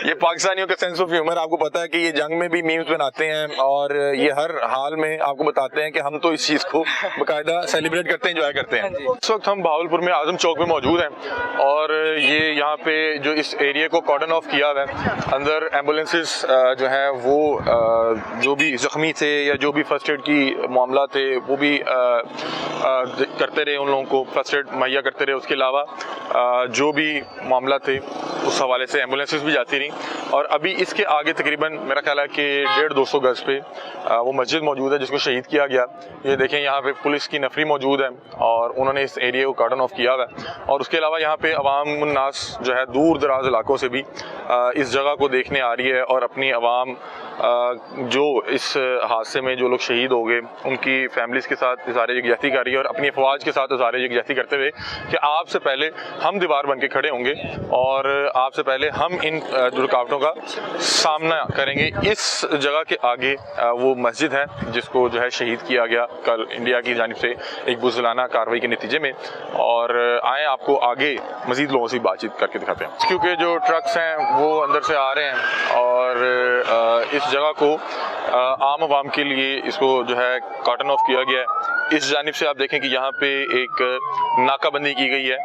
ये पाकिस्तानियों का सेंस ऑफ ह्यूमर, आपको पता है कि ये जंग में भी मीम्स बनाते हैं और ये हर हाल में आपको बताते हैं कि हम तो इस चीज को बाकायदा सेलिब्रेट करते हैं, एंजॉय करते हैं। इस वक्त हम भावलपुर में आजम चौक में मौजूद हैं और ये यहाँ पे जो इस एरिया को कॉर्डन ऑफ किया हुआ है, अंदर एम्बुलेंसेस जो है वो जो भी जख्मी थे या जो भी फर्स्ट एड की मामला थे वो भी करते रहे, उन लोगों को फर्स्ट एड मुहैया करते रहे। उसके अलावा जो भी मामला थे उस हवाले से एम्बुलेंसेस भी जाती रहीं और अभी इसके आगे तकरीबन मेरा ख्याल है कि 150-200 गज पे वो मस्जिद मौजूद है जिसको शहीद किया गया। ये देखें यहाँ पे पुलिस की नफरी मौजूद है और उन्होंने इस एरिया को कार्डन ऑफ किया हुआ है। और उसके अलावा यहाँ पे अवाम उन्नास जो है दूर दराज इलाकों से भी इस जगह को देखने आ रही है और अपनी अवाम जो इस हादसे में जो लोग शहीद हो गए उनकी फैमिलीज़ के साथ इज़हार यकजहती कर रही है और अपनी अफवाज के साथ इज़हार यकजहती करते हुए कि आपसे पहले हम दीवार बन के खड़े होंगे और आपसे पहले हम इन रुकावटों का सामना करेंगे। इस जगह के आगे वो मस्जिद है जिसको जो है शहीद किया गया कल इंडिया की जानिब से एक बुज़दिलाना कार्रवाई के नतीजे में। और आए आपको आगे मज़ीद लोगों से बातचीत करके दिखाते हैं क्योंकि जो ट्रक्स हैं वो अंदर से आ रहे हैं और इस जगह को आम आवाम के लिए इसको जो है कार्टन ऑफ किया गया है। इस जानिब से आप देखें कि यहाँ पे एक नाकाबंदी की गई है,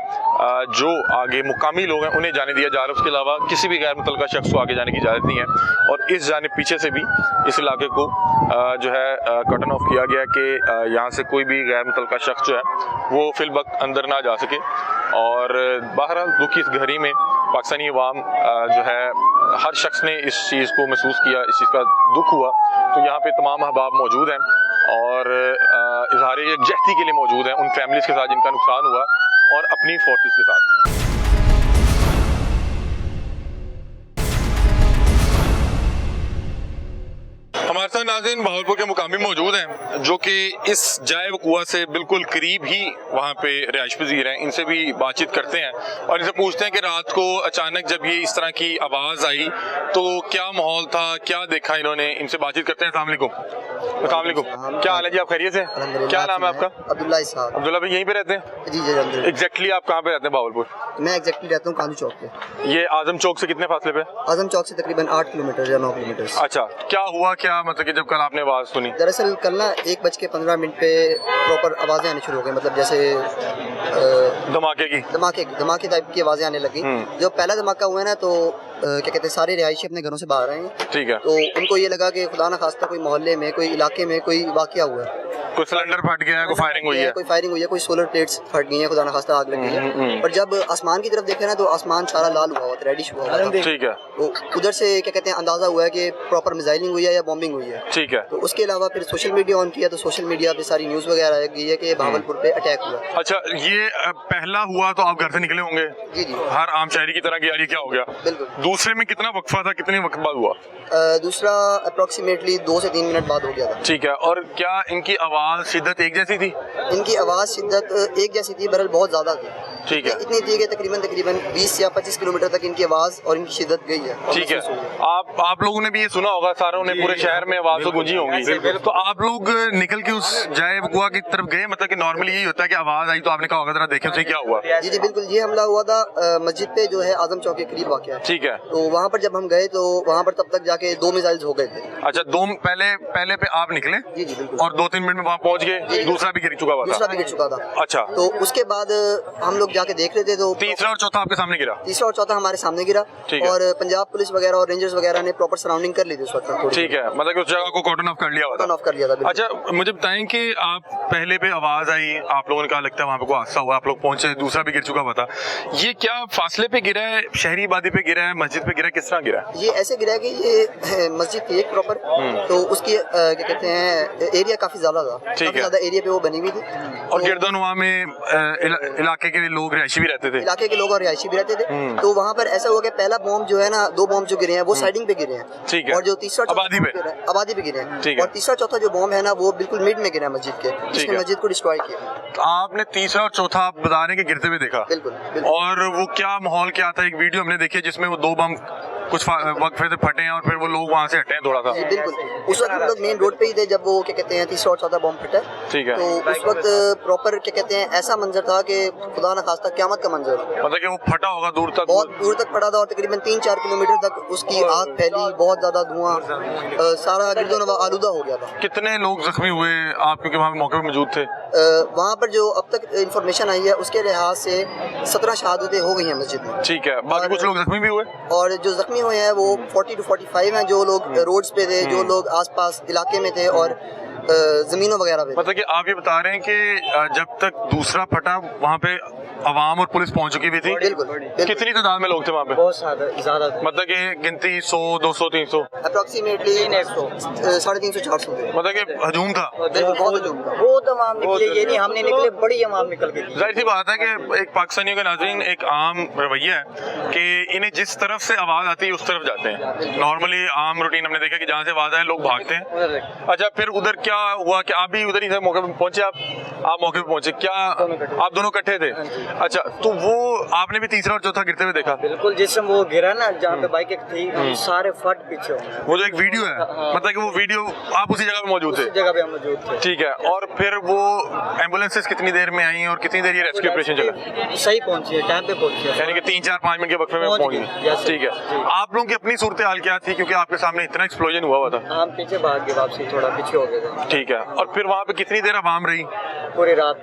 जो आगे मुकामी लोग हैं उन्हें जाने दिया जा रहा है, उसके अलावा किसी भी गैर मुतल्लका शख्स को आगे जाने की इजाज़त नहीं है। और इस जानिब पीछे से भी इस इलाके को जो है कर्टन ऑफ किया गया कि यहाँ से कोई भी गैर मुतल्लका शख्स जो है वो फिलवक्त अंदर ना जा सके। और बहरहाल दुख की इस घड़ी में पाकिस्तानी अवाम जो है हर शख्स ने इस चीज़ को महसूस किया, इस चीज़ का दुख हुआ। तो यहाँ पे तमाम अहबाब मौजूद हैं और इज़हार यकजहती के लिए मौजूद हैं उन फैमिलीज़ के साथ जिनका नुकसान हुआ और अपनी फोर्सेस के साथ। हमारे साथ नाज़रीन बहावलपुर के मुकामी मौजूद हैं जो कि इस जाए वक़ुआ से बिल्कुल करीब ही वहाँ पे रिहाइश पज़ीर हैं। इनसे भी बातचीत करते हैं और इनसे पूछते हैं कि रात को अचानक जब ये इस तरह की आवाज़ आई तो क्या माहौल था, क्या देखा इन्होंने। इनसे बातचीत करते हैं। अस्सलाम वालेकुम, क्या हाल है जी? आप खैरियत से? क्या नाम है आपका? अब्दुल्ला साहब। अब्दुल्ला भाई यहीं पे रहते हैं? जी जी। एग्जैक्टली आप कहाँ पे रहते हैं बहावलपुर? मैं एग्जैक्टली रहता हूँ कांदू चौक पे। ये आजम चौक से कितने फासले पे? आजम चौक से तकरीबन 8 किलोमीटर या 9 किलोमीटर। अच्छा, क्या हुआ क्या मतलब कि जब कल आपने आवाज़ सुनी? दरअसल कल ना 1:15 पे प्रॉपर आवाज़ें आनी शुरू हो गई, मतलब जैसे धमाके टाइप की आवाज़ें आने लगी। जब पहला धमाका हुआ ना तो क्या कहते हैं सारे रिहायशी अपने घरों से बाहर आए हैं। ठीक है। तो उनको ये लगा कि खुदा ना खास्ता कोई मोहल्ले में कोई इलाके में कोई वाकया हुआ है, कोई सिलेंडर फट गया है, कोई फायरिंग हुई है, कोई सोलर प्लेट्स फट गई है, खुदा ना खास्ता आग लग गई है। पर जब आसमान की तरफ देखे ना तो आसमान सारा लाल हुआ, रेडिश हुआ। ठीक है। तो उधर से क्या कहते हैं अंदाजा हुआ है कि प्रॉपर मिसाइलिंग हुई है या बॉम्बिंग हुई है। ठीक है। तो उसके अलावा फिर सोशल मीडिया ऑन किया तो सोशल मीडिया पे सारी न्यूज़ वगैरह आ गई है कि बहावलपुर पे अटैक हुआ। अच्छा, ये पहला हुआ तो आप घर से निकले होंगे? जी जी। हर आम शहरी की तरह कि यार ये क्या हो गया। बिल्कुल। दूसरे में कितना वक्फा था, कितने वक्त बाद हुआ? दूसरा अप्रोक्सीमेटली 2 से 3 मिनट बाद हो गया था। ठीक है। और क्या इनकी आवाज़ शिद्दत एक जैसी थी? इनकी आवाज़ शिद्दत एक जैसी थी, बहरहाल बहुत ज़्यादा थी। ठीक है। इतनी थी कि तकरीबन 20 या 25 किलोमीटर तक इनकी आवाज़ और इनकी शिद्दत गई है। ठीक है। आप लोगों ने भी ये सुना होगा, सारों ने पूरे शहर में आवाज़ तो गूंजी होंगी। तो आप लोग निकल के उस जाए वक़ुआ की तरफ गए? मतलब कि नॉर्मली यही होता है कि आवाज़ आई तो आपने कहा होगा जरा देखें उसे क्या हुआ। जी जी बिल्कुल। ये हमला हुआ था मस्जिद पे जो है आजम चौक के करीब वाक़या है। ठीक है। तो वहाँ पर जब हम गए तो वहाँ पर तब तक जाके 2 मिसाइल्स हो गए थे। अच्छा, पहले पे आप निकले? जी जी बिल्कुल। और 2-3 मिनट में वहाँ पहुँच गए? दूसरा भी गिर चुका हुआ था? दूसरा भी गिर चुका था। अच्छा। तो उसके बाद हम लोग जाके देख रहे थे तो तीसरा और चौथा आपके सामने गिरा? तीसरा और चौथा हमारे सामने गिरा। ठीक है। और पंजाब पुलिस वगैरह और रेंजर्स वगैरह ने प्रॉपर सराउंडिंग कर ली थी उस वक्त। ठीक है, मतलब कि उस जगह को कॉर्डन ऑफ कर लिया हुआ था। ऑफ कर लिया था। अच्छा, मुझे बताएं कि आप पहले पे आवाज आई, आप लोगों ने कहा लगता है वहाँ पे कोई हादसा हुआ, आप लोग पहुंचे, दूसरा भी गिर चुका हुआ था। ये क्या फासले पे गिरा है, शहरी आबादी पे गिरा है, मस्जिद पे गिरा है, किस तरह गिरा है? ये ऐसे गिरा है कि ये मस्जिद थी एक प्रॉपर, तो उसकी क्या कहते हैं एरिया काफी ज्यादा था। काफी ज्यादा एरिया पे वो बनी हुई थी। और गिरदनवा में इलाके के लोग रिहायशी भी रहते थे? इलाके के लोग और रिहायशी भी रहते थे। तो वहाँ पर ऐसा हुआ कि पहला बॉम्ब जो है ना, 2 बॉम्ब जो गिरे हैं वो साइडिंग पे गिरे हैं। ठीक है। और जो तीसरा आबादी पे गिरे हैं। ठीक है। और तीसरा चौथा जो बॉम्ब है ना वो बिल्कुल मिड में गिरा है मस्जिद के, जिसने मस्जिद को डिस्ट्रॉय किया। तो आपने तीसरा और चौथा आप बता रहे हैं कि गिरते हुए देखा? बिल्कुल। और वो क्या माहौल क्या था? एक वीडियो हमने देखी जिसमें वो 2 बम कुछ वक्त से फटे हैं और फिर वो लोग वहाँ से हटे हैं थोड़ा सा। बिल्कुल। उस वक्त हम लोग मेन रोड पे ही थे जब वो क्या कहते हैं तीसरा और चौथा बॉम्ब फटा। ठीक है। तो उस वक्त प्रॉपर क्या कहते हैं ऐसा मंजर था कि खुदा न खास्ता क़यामत का मंजर। मतलब कि वो फटा होगा दूर तक? बहुत दूर तक फटा था और तकरीबन 3-4 किलोमीटर तक उसकी आग फैली, बहुत ज्यादा धुआं, सारा गिरदोनवा आलूदा हो गया था। कितने लोग जख्मी हुए आप क्योंकि वहाँ मौके पे मौजूद थे? वहाँ पर जो अब तक इंफॉर्मेशन आई है उसके लिहाज से 17 शहादतें हो गई हैं मस्जिद में। ठीक है। बाकी कुछ लोग जख्मी भी हुए? और जो जख्मी हुए हैं वो 40 to 45 हैं, जो लोग रोड्स पे थे, जो लोग आसपास इलाके में थे और जमीनों वगैरह पे। मतलब कि आप ये बता रहे हैं कि जब तक दूसरा फटा वहाँ पे आवाम और पुलिस पहुंच चुकी हुई थी। कितनी तादाद में लोग थे वहाँ पे? बहुत ज्यादा मतलब कि गिनती 100, 200, 300 अप्रोक्सीमेटली 350 400 मतलब कि हजूम था। बहुत आवाम निकले, ये नहीं हमने निकले, बड़ी आवाम निकल गई। जाहिर सी बात है कि एक पाकिस्तानियों के नाज़रीन एक आम रवैया है कि इन्हें जिस तरफ से आवाज़ आती है उस तरफ जाते हैं। नॉर्मली आम रूटीन हमने देखा कि जहाँ से आवाज़ आए लोग भागते हैं। अच्छा, फिर उधर क्या हुआ कि आप भी उधर ही थे, मौके पे पहुंचे? आप मौके पे पहुंचे, क्या आप दोनों इकट्ठे थे? अच्छा, तो वो आपने भी तीसरा और चौथा गिरते हुए देखा? बिल्कुल, जिसमें वो गिरा ना, जहाँ पे बाइक थी, हम सारे फट पीछे हो गए। वो जो एक वीडियो है, मतलब कि वो वीडियो आप उसी जगह पे मौजूद थे? जगह पे हम मौजूद थे। ठीक है, और फिर वो एम्बुलेंसेस कितनी देर में आई और कितनी देर ये रेस्क्यू ऑपरेशन चला? सही पहुंची है, टाइम पे पहुंची है, यानी कि 3, 4, 5 मिनट के वक्फे में पहुंच गई। ठीक है, आप लोगों की अपनी सूरत हाल क्या थी, क्योंकि आपके सामने इतना एक्सप्लोजन हुआ था? हम पीछे भाग गए, वापसी थोड़ा पीछे हो गए थे। ठीक है, और फिर वहाँ पे कितनी देर आवाम रही? पूरी रात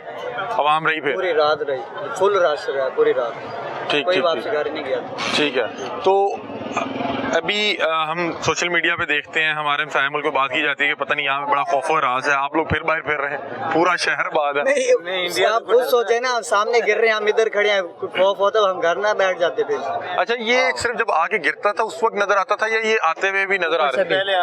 आवाम रही, फिर पूरी रात रही, फुल रश रहा पूरी रात। ठीक कोई ठीक वापसी ठीक घर नहीं गया। ठीक है, तो अभी हम सोशल मीडिया पे देखते हैं, हमारे हमसाया मुल्क में बात की जाती है कि पता नहीं यहाँ पे बड़ा खौफ और राज है, आप लोग फिर बाहर फिर रहे हैं, पूरा शहर बाद है। नहीं, आप खुद सोचे ना, सामने गिर रहे हैं, हम इधर खड़े हैं, खौफ होता तो हम घर ना बैठ जाते थे। अच्छा, ये सिर्फ जब आके गिरता था उस वक्त नजर आता था या ये आते हुए भी नजर आ रहे थे? पहले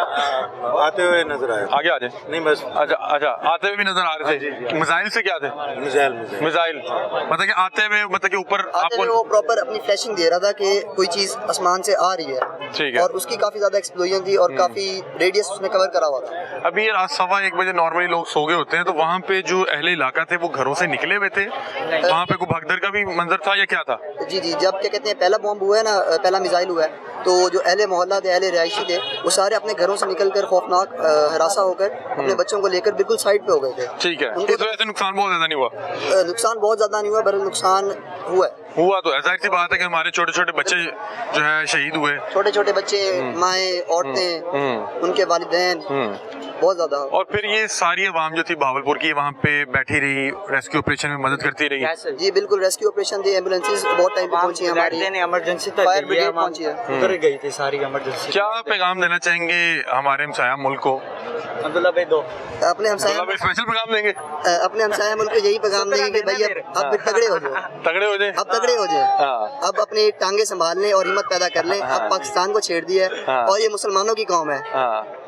आते हुए नजर आया। आगे आ जाए। नहीं बस। अच्छा अच्छा, आते हुए भी नजर आ रहे थे। मिसाइल से क्या थे? मिसाइल मतलब कि आते हुए, मतलब कि ऊपर आपको वो प्रॉपर अपनी फ्लैशिंग दे रहा था कि कोई चीज आसमान से आ रही है। ठीक है, और उसकी काफी ज्यादा एक्सप्लोजन थी और काफी रेडियस उसने कवर करा हुआ था। अभी रात 1:15 बजे नॉर्मली लोग सो गए होते हैं, तो वहाँ पे जो अहले इलाका थे वो घरों से निकले हुए थे? वहाँ पे कोई भगदड़ का भी मंजर था या क्या था? जी जी, जब क्या कहते हैं पहला बॉम्ब हुआ है ना, पहला मिसाइल हुआ है, तो जो अहले मोहल्ला थे, अहले रिहायशी थे, वो सारे अपने घरों से निकलकर खौफनाक हरासा होकर अपने बच्चों को लेकर बिल्कुल साइड पे हो गए थे। ठीक है, इस वजह से नुकसान बहुत ज्यादा नहीं हुआ? नुकसान बहुत ज्यादा नहीं हुआ, बल्कि नुकसान हुआ तो जाहिर सी बात है कि हमारे छोटे छोटे बच्चे जो है शहीद हुए। छोटे छोटे बच्चे, माएँ, औरतें, उनके वालिदैन, बहुत ज्यादा। और फिर ये सारी आवाम जो थी भावलपुर की वहाँ पे बैठी रही, रेस्क्यू ऑपरेशन में मदद करती रही? जी बिल्कुल, रेस्क्यू ऑपरेशन थी, एम्बुलेंसेस बहुत टाइम पे पहुंची, हमारी इमरजेंसी फायर ब्रिगेड पहुंची है, उधर गई थी सारी इमरजेंसी। क्या पैगाम देना चाहेंगे हमारे हमसाया मुल्क को? अब्दुल्ला भाई दो अपने हमसाया स्पेशल पैगाम देंगे? अपने हमसाया मुल्क को यही पैगाम देंगे कि भाई अब तगड़े हो जाओ, तगड़े हो जाए, अब तगड़े हो जाए, अब अपनी टांगे संभाल लें और हिम्मत पैदा कर लें। अब पाकिस्तान को छेड़ दिया है और ये मुसलमानों की कौम है,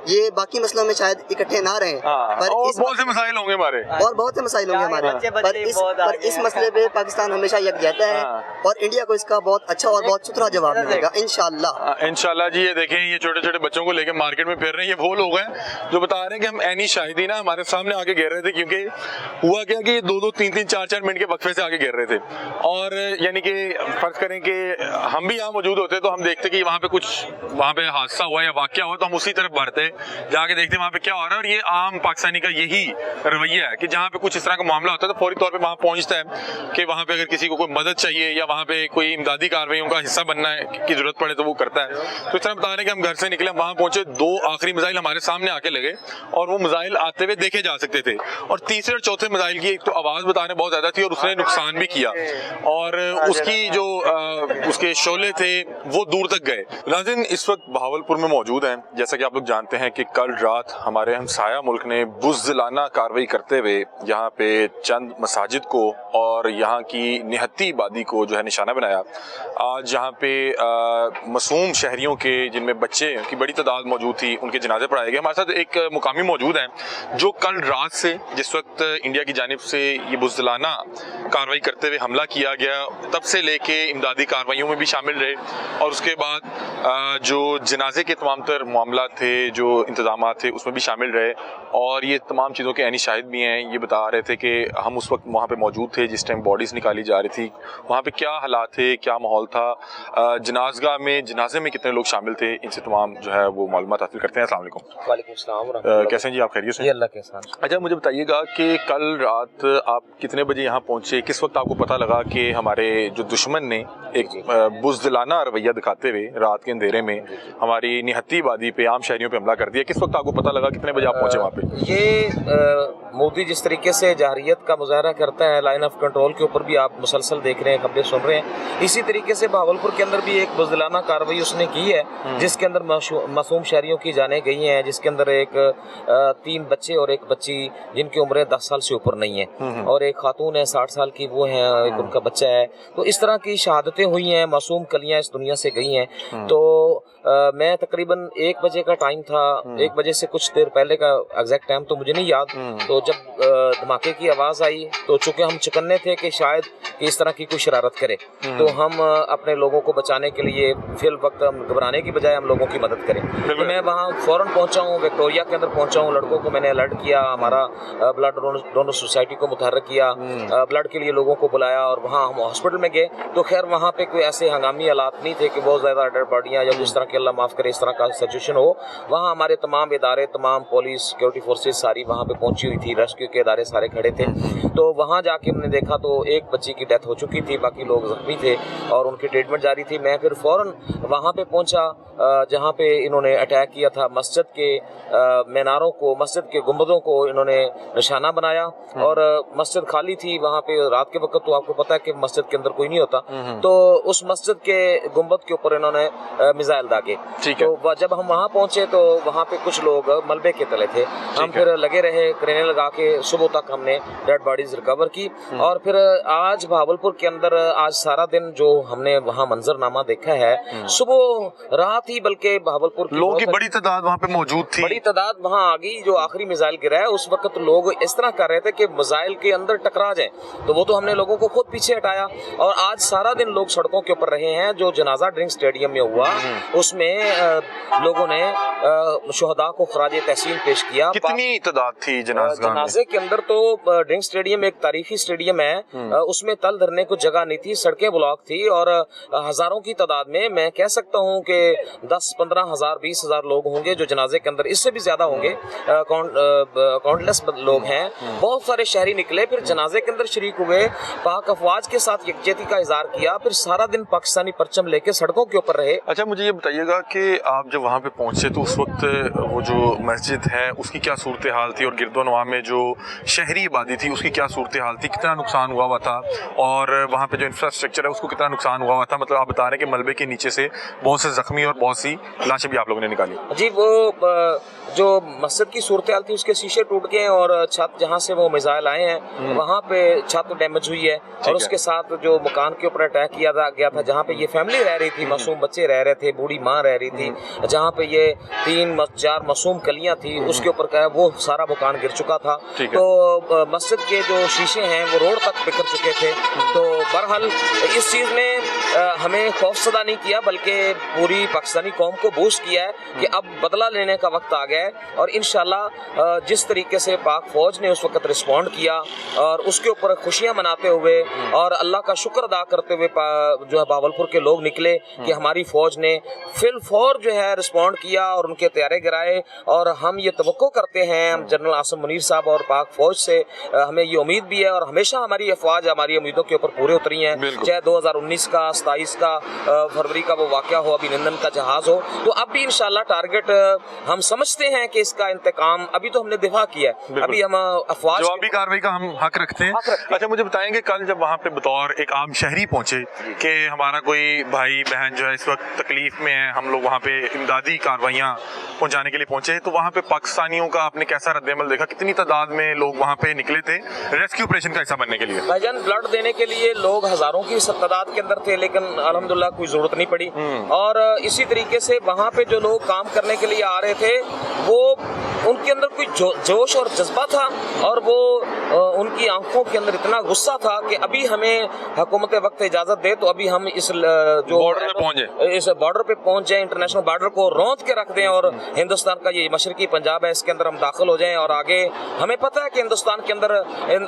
ये बाकी मसलों में शायद इकट्ठे ना रहे, पर बहुत से मसाइल होंगे हमारे, और बहुत से मसाइल होंगे हमारे, पर इस मसले पे पाकिस्तान हमेशा यकजहता है और इंडिया को इसका बहुत अच्छा और बहुत सुथरा जवाब मिलेगा इंशाल्लाह। इंशाल्लाह जी। ये देखें, ये छोटे छोटे बच्चों को लेकर मार्केट में फिर रहे हैं, ये वो लोग हैं जो बता रहे हैं कि हम ऐनी शाहिदी ना हमारे सामने आके गिर रहे थे, क्योंकि हुआ क्या कि 2-2, 3-3, 4-4 मिनट के वक्फे से आगे गिर रहे थे। और यानी कि फर्ज करें कि हम भी यहाँ मौजूद होते तो हम देखते कि वहाँ पे कुछ वहाँ पे हादसा हुआ या वाकया हुआ तो हम उसी तरफ बढ़ते, जाके देखते वहाँ पे क्या हो रहा है। और ये आम पाकिस्तानी का यही रवैया है कि जहाँ पे कुछ इस तरह का मामला होता है तो फौरी तौर पे वहाँ पहुँचता है कि वहाँ पे अगर किसी को कोई मदद चाहिए या वहाँ पे कोई इमदादी कार्रवाइयों का हिस्सा बनना है की जरूरत पड़े तो वो करता है। तो इस तरह बता रहे हैं कि हम घर से निकले, वहाँ पहुंचे, 2 आखिरी मिसाइल हमारे सामने आके लगे और वो मिसाइल आते हुए देखे जा सकते थे। और तीसरे और चौथे मिसाइल की एक तो आवाज बताने बहुत ज्यादा थी और उसने नुकसान भी किया और उसकी जो उसके शोले थे वो दूर तक गए। नाज़रीन, इस वक्त बहावलपुर में मौजूद हैं। जैसा कि आप लोग जानते हैं कि कल रात हमारे हमसाया मुल्क ने बुज़दिलाना कार्रवाई करते हुए यहाँ पे चंद मसाजिद को और यहाँ की निहत्ती आबादी को जो है निशाना बनाया। आज यहाँ पे मासूम शहरियों के, जिनमें बच्चे की बड़ी तादाद मौजूद थी, उनके जनाजे पढ़ाए गए। हमारे साथ एक मुकामी मौजूद हैं जो कल रात से, जिस वक्त इंडिया की जानिब से ये बुज़दिलाना कार्रवाई करते हुए हमला किया गया, तब से लेके इमदादी कार्रवाइयों में भी शामिल रहे और उसके बाद जो जनाजे के तमाम तर मामला थे, जो इंतजाम थे, उसमें भी शामिल रहे और ये तमाम चीज़ों के ऐनी शाहिद भी हैं। ये बता रहे थे कि हम उस वक्त वहाँ पे मौजूद थे जिस टाइम बॉडीज़ निकाली जा रही थी, वहाँ पे क्या हालात थे, क्या माहौल था, जनाज़गाह में, जनाजे में कितने लोग शामिल थे, इनसे तमाम जो है वो मालूमात हासिल करते हैं। अस्सलाम वालेकुम। वालेकुम सलाम। कैसे हैं जी आप? खैरियत से? अल्लाह के साथ। अच्छा, मुझे बताइएगा कि कल रात आप कितने बजे यहाँ पहुँचे, किस वक्त आपको पता लगा कि हमारे जो दुश्मन ने एक बुज़दिलाना रवैया दिखाते हुए रात के अंधेरे में हमारी निहत्ती आबादी पे, आम शहरियों पे हमला कर दिया, किस वक्त आपको पता लगा, कितने बजे आप पहुँचे वहाँ पे? ये मोदी जिस तरीके से जारहियत का मुजाहरा करता है, लाइन ऑफ कंट्रोल के ऊपर भी आप मुसलसल देख रहे हैं, खबरें सुन रहे हैं, इसी तरीके से बहावलपुर के अंदर भी एक बुज़दिलाना कार्रवाई उसने की है जिसके अंदर मासूम शहरियों की जानें गई हैं, जिसके अंदर एक 3 बच्चे और एक बच्ची जिनकी उम्र 10 साल से ऊपर नहीं है, और एक खातून है 60 साल की, वो है, एक उनका बच्चा है। तो इस तरह की शहादतें हुई हैं, मासूम कलियां इस दुनिया से गई हैं। तो मैं तकरीबन 1 बजे का टाइम था, 1 बजे से कुछ देर पहले का एग्जैक्ट टाइम तो मुझे नहीं याद। तो जब धमाके की आवाज़ आई तो चूंकि हम चौकन्ने थे कि शायद कि इस तरह की कोई शरारत करे, तो हम अपने लोगों को बचाने के लिए फिल वक्त हम घबराने की बजाय हम लोगों की मदद करें। तो मैं वहाँ फ़ौरन पहुँचा हूँ, विक्टोरिया के अंदर पहुँचा हूँ, लड़कों को मैंने अलर्ट किया, हमारा ब्लड डोनर सोसाइटी को मुतहर्रिक किया, ब्लड के लिए लोगों को बुलाया, और वहाँ हम हॉस्पिटल में गए। तो खैर वहाँ पे कोई ऐसे हंगामी हालात नहीं थे कि बहुत ज़्यादा डेड बॉडियाँ या जिस तरह की अल्लाह माफ़ करे इस तरह का सिचुएशन हो। वहाँ हमारे तमाम इदारे, तमाम पुलिस, सिक्योरिटी फोर्सेज सारी वहाँ पे पहुँची हुई थी, रेस्क्यू के इदारे सारे खड़े थे। तो वहाँ जाके हमने देखा तो एक बच्ची की डेथ हो चुकी थी, बाकी लोग जख्मी थे और उनकी ट्रीटमेंट जारी थी। मैं फिर फ़ौरन वहाँ पे पहुँचा जहाँ पे इन्होंने अटैक किया था। मस्जिद के मीनारों को, मस्जिद के गुंबदों को इन्होंने निशाना बनाया, और मस्जिद खाली थी वहाँ पे रात के वक्त, तो आपको पता है कि मस्जिद के अंदर कोई नहीं होता। तो उस मस्जिद के गुंबद के ऊपर इन्होंने मिसाइल दागे। तो जब हम वहाँ पहुँचे तो वहाँ पे कुछ लोग मलबे के तले थे। हम फिर लगे रहे, क्रेनें लगा के सुबह तक हमने डेड बॉडीज रिकवर की। और फिर आज भावलपुर के अंदर आज सारा दिन जो हमने वहाँ मंजरनामा देखा है, सुबह रात ही बल्कि भावलपुर लोगों की बड़ी तादाद वहाँ पे मौजूद थी, बड़ी तादाद वहाँ आ गई। जो आखिरी मिसाइल गिरा है उस वक्त लोग इस तरह कर रहे थे कि मिसाइल के अंदर टकरा जाए, तो वो तो हमने लोगों को खुद पीछे हटाया। और आज सारा दिन लोग सड़कों के ऊपर रहे हैं। जो जनाजा ड्रिंक स्टेडियम में हुआ उसमें लोगों ने शुहदा को खराजे तहसीन पेश किया। कितनी तादाद थी जनाजे के अंदर? तो ड्रिंक स्टेडियम एक तारीखी स्टेडियम है, उसमें तल धरने को जगह नहीं थी, सड़कें ब्लॉक थी, और हजारों की तादाद में, मैं कह सकता हूँ कि 10-15 हजार 20 हजार लोग होंगे जो जनाजे के अंदर, इससे भी ज्यादा होंगे, काउंटलेस लोग हैं। बहुत सारे शहरी निकले, फिर जनाजे के अंदर शरीक हुए, पाक अफवाज के साथ यकजहती का इजहार किया, फिर सारा दिन पाकिस्तानी परचम लेके सड़कों के ऊपर रहे। अच्छा, मुझे ये बताइएगा कि आप जब वहाँ पे पहुँचे तो उस वक्त वो जो मस्जिद है उसकी क्या सूरत हाल थी, और गिरदोनवा में जो शहरी आबादी थी उसकी क्या सूरत हाल थी, कितना नुकसान हुआ था, और वहाँ पे जो इंफ्रास्ट्रक्चर है उसको कितना नुकसान हुआ था? मतलब आप बता रहे हैं कि मलबे के नीचे से बहुत से जख्मी और बहुत सी लाशें भी आप लोगों ने निकाली। जी, वो जो मस्जिद की सूरत हाल थी उसके शीशे टूट गए, और छत जहाँ से वो मिसाइल आए हैं वहाँ पे छत डैमेज हुई है, और उसके साथ जो मकान के ऊपर अटैक किया गया था जहाँ पे ये फैमिली रह रही थी, मासूम बच्चे रह रहे थे, बूढ़ी माँ रह रही थी, जहाँ पे ये 3-4 मासूम कलियाँ थी, उसके ऊपर क्या है वो सारा मकान गिर चुका था। तो मस्जिद के जो शीशे हैं वो रोड तक बिखर चुके थे। तो बहरहाल इस चीज़ ने हमें खौफसदा नहीं किया, बल्कि पूरी पाकिस्तानी कौम को बूस्ट किया है कि अब बदला लेने का वक्त आ गया है। और इंशाल्लाह जिस तरीके से पाक फौज ने उस वक्त रिस्पॉन्ड किया और उसके ऊपर खुशियां मनाते हुए और अल्लाह का शुक्र अदा करते हुए जो है भावलपुर के लोग निकले कि हमारी फौज ने फिल फौर जो है रिस्पॉन्ड किया और उनके तैयारे गिराए। और हम ये तवक्को करते हैं, हम जनरल आसिम मुनीर साहब और पाक फौज से हमें ये उम्मीद भी है, और हमेशा हमारी अफवाज हमारी उम्मीदों के ऊपर पूरे उतरी हैं, चाहे 2019 का, 27 का, फरवरी का वो वाक़या हो, अभिनंदन का जहाज हो। तो अब भी इंशाल्लाह टारगेट हम समझते हैं कि इसका इंतकाम, अभी तो हमने दिफा किया है, अभी हम अफवाज जवाबी कार्रवाई का हम हक रखते हैं। अच्छा, मुझे बताएंगे कल जब वहाँ पे बतौर एक आम शहरी पहुंचे कि हमारा कोई भाई बहन जो है इस वक्त तकलीफ में है, हम लोग वहाँ पे इमदादी कार्रवाइयाँ पहुँचाने के लिए पहुंचे, तो वहाँ पे पाकिस्तानियों का आपने कैसा रद्देमल देखा? कितनी तादाद में लोग वहाँ पे निकले थे रेस्क्यू ऑपरेशन का हिस्सा बनने के लिए? भाईजान, ब्लड देने के लिए लोग हजारों की तादाद के अंदर थे, लेकिन अल्हम्दुलिल्लाह कोई जरूरत नहीं पड़ी। और इसी तरीके से वहाँ पे जो लोग काम करने के लिए आ रहे थे वो उनके अंदर कोई जोश और जज्बा था, और वो उनकी आंखों के अंदर इतना गुस्सा था कि अभी हमें हुकूमत वक्त इजाजत दे तो अभी हम इस जो बॉर्डर पे पहुंच जाए, इस बॉर्डर पे पहुंच जाए, इंटरनेशनल बॉर्डर को रौंद के रख दें, और हिंदुस्तान का ये मशरकी पंजाब है इसके अंदर हम दाखिल हो जाएं। और आगे हमें पता है कि हिंदुस्तान के अंदर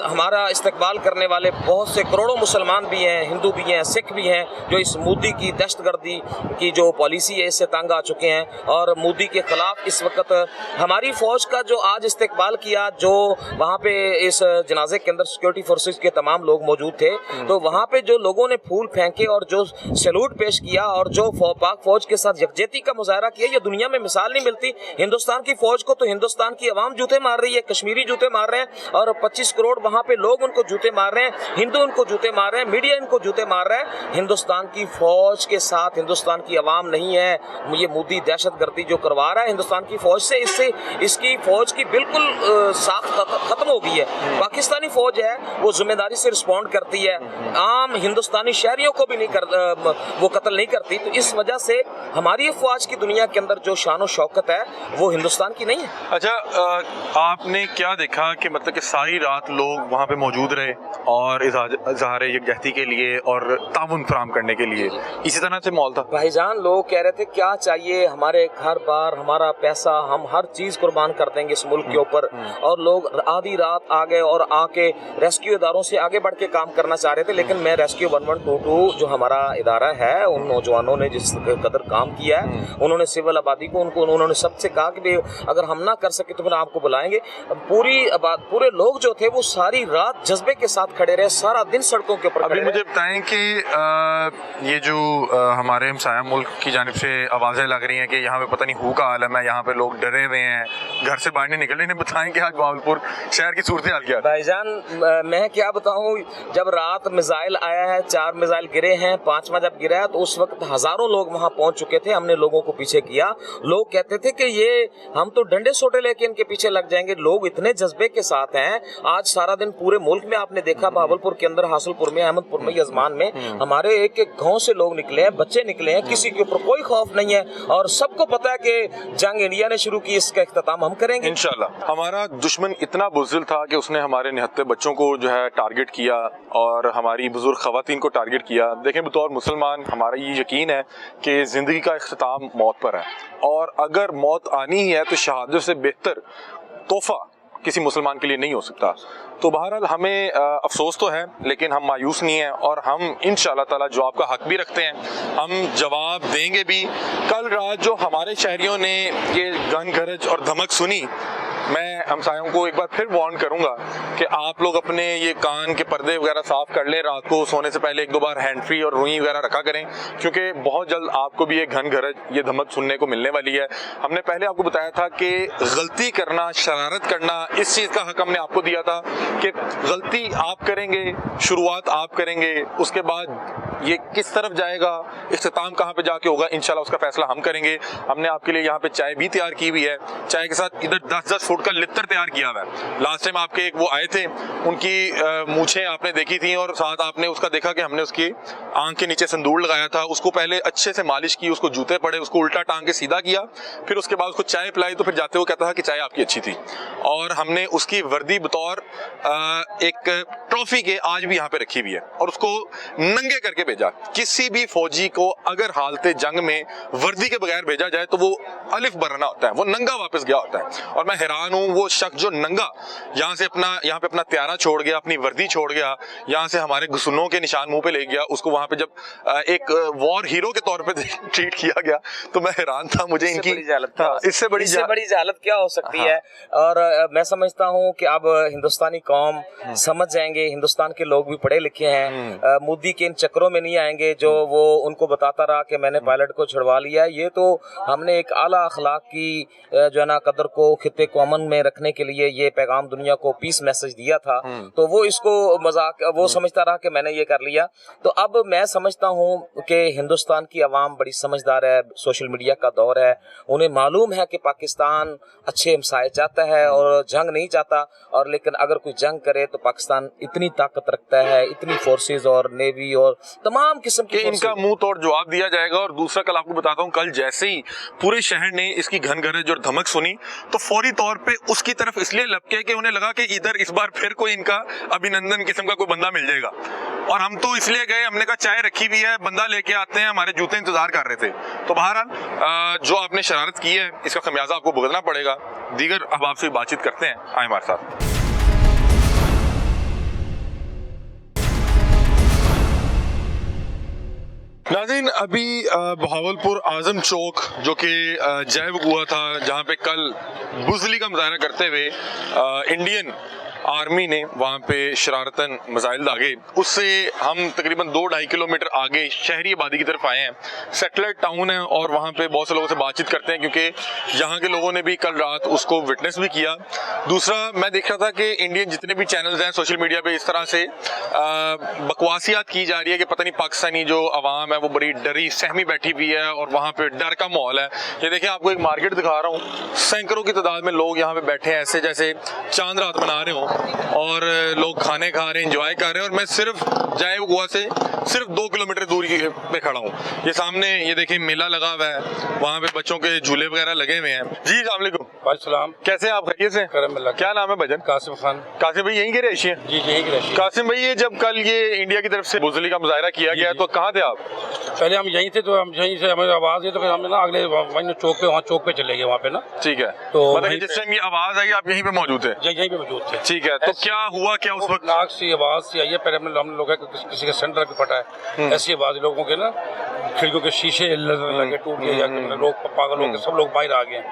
हमारा इस्तकबाल करने वाले बहुत से करोड़ों मुसलमान भी हैं, हिंदू भी हैं, सिख भी हैं, जो इस मोदी की दहशतगर्दी की जो पॉलिसी है इससे तंग आ चुके हैं। और मोदी के खिलाफ इस वक्त हमारी फौज का जो आज इस्तकबाल किया, जो वहाँ पे इस जनाजे के अंदर सिक्योरिटी फोर्सेस के तमाम लोग मौजूद थे, तो वहाँ पे जो लोगों ने फूल फेंके और जो सैल्यूट पेश किया और जो पाक फौज के साथ यकजहती का मुजाहरा किया, ये दुनिया में मिसाल नहीं मिलती। हिंदुस्तान की फौज को तो हिंदुस्तान की आवाम जूते मार रही है, कश्मीरी जूते मार रहे हैं, और 25 करोड़ वहाँ पे लोग उनको जूते मार रहे हैं, हिंदू उनको जूते मार रहे हैं, मीडिया इनको जूते मार रहा है। हिंदुस्तान की फौज के साथ हिंदुस्तान की आवाम नहीं है। ये मोदी दहशतगर्दी जो करवा रहा है हिंदुस्तान की फौज से, से इससे इसकी फौज की बिल्कुल साख खत्म हो गई है। पाकिस्तानी फौज है वो जिम्मेदारी से रिस्पॉन्ड करती है, आम हिंदुस्तानी शहरियों को भी वो कत्ल नहीं करती। तो इस वजह से हमारी अफवाज की दुनिया के अंदर जो शान और शौकत है वो हिंदुस्तान की नहीं है। अच्छा, आपने क्या देखा कि मतलब कि सारी रात लोग वहाँ पे मौजूद रहे और इज़हार यकजहती के लिए और ताउन फराहम करने के लिए, इसी तरह से माहौल था? भाईजान लोग कह रहे थे क्या चाहिए, हमारे घर बार, हमारा पैसा, हम हर चीज कुर्बान कर देंगे इस मुल्क के ऊपर। और लोग आधी रात आ गए और आके रेस्क्यू इदारों से आगे बढ़ के काम करना चाह रहे थे। लेकिन मैं रेस्क्यू 1122 जो हमारा इदारा है, उन नौजवानों ने जिस कदर काम किया है, उन्होंने सिविल आबादी को उन्होंने सबसे कहा कि अगर हम ना कर सके तो फिर आपको बुलाएंगे। पूरे लोग जो थे वो सारी रात जज्बे के साथ खड़े रहे, सारा दिन सड़कों के ऊपर। अभी मुझे बताएं कि ये जो हमारे हमसाया मुल्क की जानिब से आवाज़ें लग रही हैं कि यहाँ पे पता नहीं हू का आलम है, यहाँ पे लोग डरे हुए हैं, घर से बाहर नहीं निकल रहे, इन्हें बताएं कि आज बहावलपुर शहर की सूरत हाल क्या है? भाईजान मैं क्या बताऊँ, जब रात मिसाइल आया है, 4 मिसाइल गिरे हैं, 5वां जब गिरा है तो उस वक्त हजारों लोग वहाँ पहुँच चुके थे। हमने लोगों को पीछे किया, लोग कहते थे कि ये हम तो डंडे सोटे लेके इनके पीछे लग जाएंगे। लोग इतने जज्बे के साथ हैं। आज सारा दिन पूरे मुल्क में आपने देखा, बहावलपुर के अंदर, हासिलपुर में, अहमदपुर में, यजमान में, हमारे एक एक गांव से लोग निकले हैं, बच्चे निकले हैं, किसी के ऊपर कोई खौफ नहीं है और सबको पता है कि जंग इंडिया ने शुरू की, इसका इख्तिताम हम करेंगे इंशाल्लाह। हमारा दुश्मन इतना बुज़दिल था कि उसने हमारे निहत्ते बच्चों को जो है टारगेट किया और हमारी बुजुर्ग खवातीन को टारगेट किया। देखें, बतौर मुसलमान हमारा ये यकीन है कि ज़िंदगी का इख्तिताम मौत पर है और अगर मौत आनी ही है तो शहादत से बेहतर तोहफा किसी मुसलमान के लिए नहीं हो सकता। तो बहरहाल हमें अफसोस तो है लेकिन हम मायूस नहीं हैं और हम इंशाअल्लाह ताला जवाब का हक भी रखते हैं, हम जवाब देंगे भी। कल रात जो हमारे शहरियों ने ये गन गरज और धमक सुनी, मैं हमसायों को एक बार फिर वार्न करूंगा कि आप लोग अपने ये कान के पर्दे वगैरह साफ कर लें, रात को सोने से पहले 1-2 बार हैंड फ्री और रुई वगैरह रखा करें, क्योंकि बहुत जल्द आपको भी ये घन गरज, ये धमक सुनने को मिलने वाली है। हमने पहले आपको बताया था कि गलती करना, शरारत करना, इस चीज़ का हक हमने आपको दिया था कि गलती आप करेंगे, शुरुआत आप करेंगे, उसके बाद ये किस तरफ जाएगा, इख्तिताम कहाँ पे जाके होगा, इंशाल्लाह उसका फैसला हम करेंगे। हमने आपके लिए यहाँ पे चाय भी तैयार की हुई है, चाय के साथ इधर 10-10 फुट का लित्तर तैयार किया हुआ है। लास्ट टाइम आपके एक वो आए थे, उनकी मूछें आपने देखी थी और साथ आपने उसका देखा कि हमने उसकी आंख के नीचे संदूर लगाया था, उसको पहले अच्छे से मालिश की, उसको जूते पड़े, उसको उल्टा टांग के सीधा किया, फिर उसके बाद उसको चाय पिलाई, तो फिर जाते हुए कहता था कि चाय आपकी अच्छी थी। और हमने उसकी वर्दी बतौर एक ट्रॉफी के आज भी यहाँ पे रखी हुई है और उसको नंगे करके भेजा। किसी भी फौजी को अगर हालते जंग में वर्दी के बगैर भेजा जाए तो वो अलिफ बरना होता है, वो नंगा वापस गया होता है। और मैं हैरान हूँ, वो शख्स जो नंगा यहाँ पे अपना त्यारा छोड़ गया, अपनी वर्दी छोड़ गया, यहाँ से हमारे घुसनों के निशान मुंह पे ले गया, उसको वहां पे जब एक वॉर हीरो के तौर पे ट्रीट किया गया, तो मैं हैरान था। मुझे इनकी इससे बड़ी जालत क्या हो सकती है। और मैं समझता हूँ कि अब हिंदुस्तानी कौम समझ जाएंगे, हिंदुस्तान के लोग भी पढ़े लिखे हैं, मोदी के इन चक्रों में नहीं आएंगे जो वो उनको बताता रहा कि मैंने पायलट को छुड़वा लिया। ये तो हमने एक आला अखलाक की जो है ना कदर को, खित्ते को अमन में रखने के लिए ये पैगाम दुनिया को पीस मैसेज दिया था, तो वो इसको मजाक वो समझता रहा कि मैंने ये कर लिया। तो अब मैं समझता हूँ कि हिंदुस्तान की आवाम बड़ी समझदार है, सोशल मीडिया का दौर है, उन्हें मालूम है कि पाकिस्तान अच्छे हमसाए चाहता है और जंग नहीं चाहता। और लेकिन अगर कोई जंग करे तो पाकिस्तान इतनी ताकत रखता है, इतनी फोर्सेज और नेवी और तमाम किस्म के इनका मुंह तोड़ जवाब दिया जाएगा। और दूसरा, कल आपको बताता हूँ, कल जैसे ही पूरे शहर ने इसकी घन गरज और धमक सुनी तो फौरी तौर पे उसकी तरफ इसलिए लपके कि उन्हें लगा कि इधर इस बार फिर कोई इनका अभिनंदन किस्म का कोई बंदा मिल जाएगा। और हम तो इसलिए गए, हमने कहा चाय रखी हुई है, बंदा लेके आते हैं, हमारे जूते इंतजार कर रहे थे। तो बहरहाल जो आपने शरारत की है इसका खमियाजा आपको भुगतना पड़ेगा। दीगर अब आपसे बातचीत करते हैं, आए हमारे साथ। नाज़रीन, अभी बहावलपुर आजम चौक जो कि जैब हुआ था, जहाँ पे कल बुज़दिली का मुजाहरा करते हुए इंडियन आर्मी ने वहाँ पे शरारतन मिसाइल दागे, उससे हम तकरीबन 2-2.5 किलोमीटर आगे शहरी आबादी की तरफ आए हैं। सेटेलाइट टाउन है और वहाँ पे बहुत से लोगों से बातचीत करते हैं, क्योंकि यहाँ के लोगों ने भी कल रात उसको विटनेस भी किया। दूसरा, मैं देख रहा था कि इंडियन जितने भी चैनल्स हैं सोशल मीडिया पे इस तरह से बकवासियात की जा रही है कि पता नहीं पाकिस्तानी जो आवाम है वो बड़ी डरी सहमी बैठी हुई है और वहाँ पे डर का माहौल है। ये देखिए, आपको एक मार्केट दिखा रहा हूँ, सैकड़ों की तादाद में लोग यहाँ पे बैठे हैं ऐसे जैसे चांद रात मना रहे हो, और लोग खाने खा रहे हैं, एंजॉय कर रहे हैं। और मैं सिर्फ जाए गुआ से सिर्फ 2 किलोमीटर दूरी पे खड़ा हूँ। ये सामने ये देखिए मेला लगा हुआ है, वहाँ पे बच्चों के झूले वगैरह लगे हुए हैं। जी अस्सलाम वालेकुम। वालेकुम, कैसे हैं आप? खैरियत से? क्या नाम है भजन? कासिम खान। कासिम भाई यहीं के रहिशी हैं? जी यहीं के रहिशी। कासिम भाई, ये जब कल ये इंडिया की तरफ से बुज़दिली का मुजाहरा किया गया तो कहाँ थे आप? पहले हम यहीं थे, तो हम यहीं से हमें आवाज आई तो फिर हमें ना अगले वहीं चौक पे चले गए वहाँ पे ना। ठीक है, तो मतलब जिस टाइम ये आवाज आई आप यहीं पे मौजूद थे? यहीं पे मौजूद थे। ठीक है, तो क्या हुआ क्या उस वक्त? नाक सी आवाज सी आई है, पहले हम लोग किसी का सेंटर पे फटा है, ऐसी आवाज लोगों के ना खिड़कियों के शीशे लगे टूट गए, लोग पागल हो गए, सब लोग बाहर आ गए।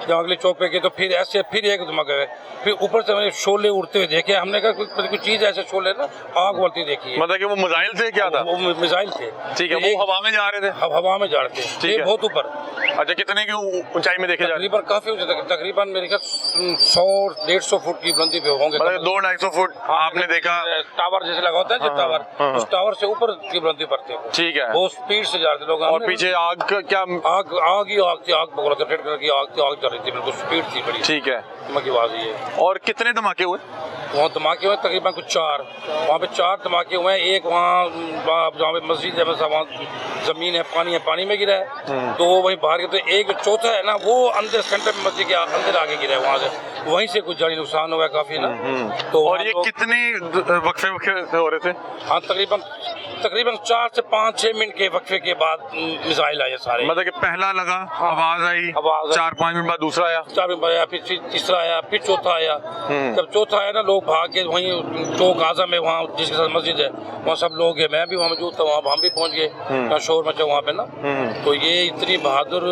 जब अगले चौक पे गए तो फिर ऐसे फिर एक धमाका गए, फिर ऊपर से मैंने शोले उड़ते हुए देखे। हमने कहा कुछ चीज ऐसे शोले ना आग उड़ती देखी, मतलब कि वो मिसाइल थे? क्या था वो? मिसाइल थे। ठीक है, वो हवा में जा रहे थे? हवा में जा रहे थे। ठीक है, बहुत ऊपर। अच्छा, कितने की ऊंचाई में देखे जा रहे? काफी ऊंचे, तकरीबन मेरे ख्याल 100-150 फुट की बुलंदी पे होंगे, मतलब 200-250 फुट। आपने देखा टावर जैसे लगा होता है जो टावर, उस टावर से ऊपर की बुलंदी पर थे। ठीक है, बहुत स्पीड से जा रहे थे लोग। और पीछे आग का क्या? आग ही आग थी, आग पकड़ा था, रेड कलर की आग थी, आग चल रही थी, बिल्कुल स्पीड थी बड़ी। ठीक है, धमाके आवाज आई है। और कितने धमाके हुए वहाँ? धमाके हुए तकरीबन कुछ 4, वहाँ पे 4 धमाके हुए हैं। एक वहाँ जहाँ पे मस्जिद है, वहाँ जमीन है, पानी में गिरा है, तो वो वहीं बाहर के। तो एक चौथा है ना, वो अंदर सेंटर में मस्जिद के अंदर आगे गिरा है, वहाँ से वहीं से कुछ जानी नुकसान हुआ है काफी ना। तो और ये कितने वक्फे हो रहे थे? हाँ, तकरीबन 4 से 5-6 मिनट के वक्फे के बाद मिसाइल आए सारे। मतलब कि पहला लगा, आवाज आई, 4-5 मिनट बाद दूसरा आया, 4 मिनट आया, फिर तीसरा आया, फिर चौथा आया। जब चौथा आया ना, लोग भाग के वहीं चौक आजम है, वहाँ जिसके साथ मस्जिद है, वहाँ सब लोग हैं, मैं भी वहाँ मौजूद था, वहाँ हम भी पहुँच गए, शोर मचा वहाँ पे ना। तो ये इतनी बहादुर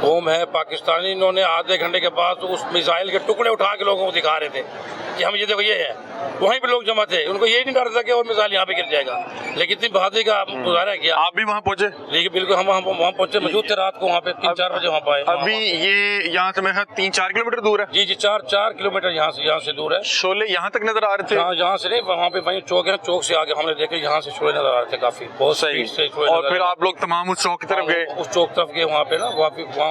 कौम है पाकिस्तानी, इन्होंने आधे घंटे के बाद उस मिसाइल के टुकड़े उठा के लोगों को दिखा रहे थे कि हम ये देखो ये है। वहीं पे लोग जमा थे, उनको ये नहीं डर था कि और मिसाइल यहाँ पे गिर जाएगा, लेकिन इतनी बहादुरी का मुजाहरा किया। आप भी वहाँ पहुँचे? लेकिन बिल्कुल, हम वहाँ पहुँचे, मौजूद थे रात को वहाँ पे, 3-4 बजे वहाँ पाए। अभी ये यहाँ से मेरा 3-4 किलोमीटर दूर है? जी 4 किलोमीटर यहाँ से दूर है। शोले यहाँ तक नजर आ रहे थे? यहाँ से नहीं, वहाँ पे वहीं चौक है, चौक से आगे हमने देखे, यहाँ से शोले नजर आ रहे थे काफी, बहुत सही। और फिर आप लोग तमाम उस चौक की तरफ गए? उस चौक तरफ गए, वहाँ पे ना वहाँ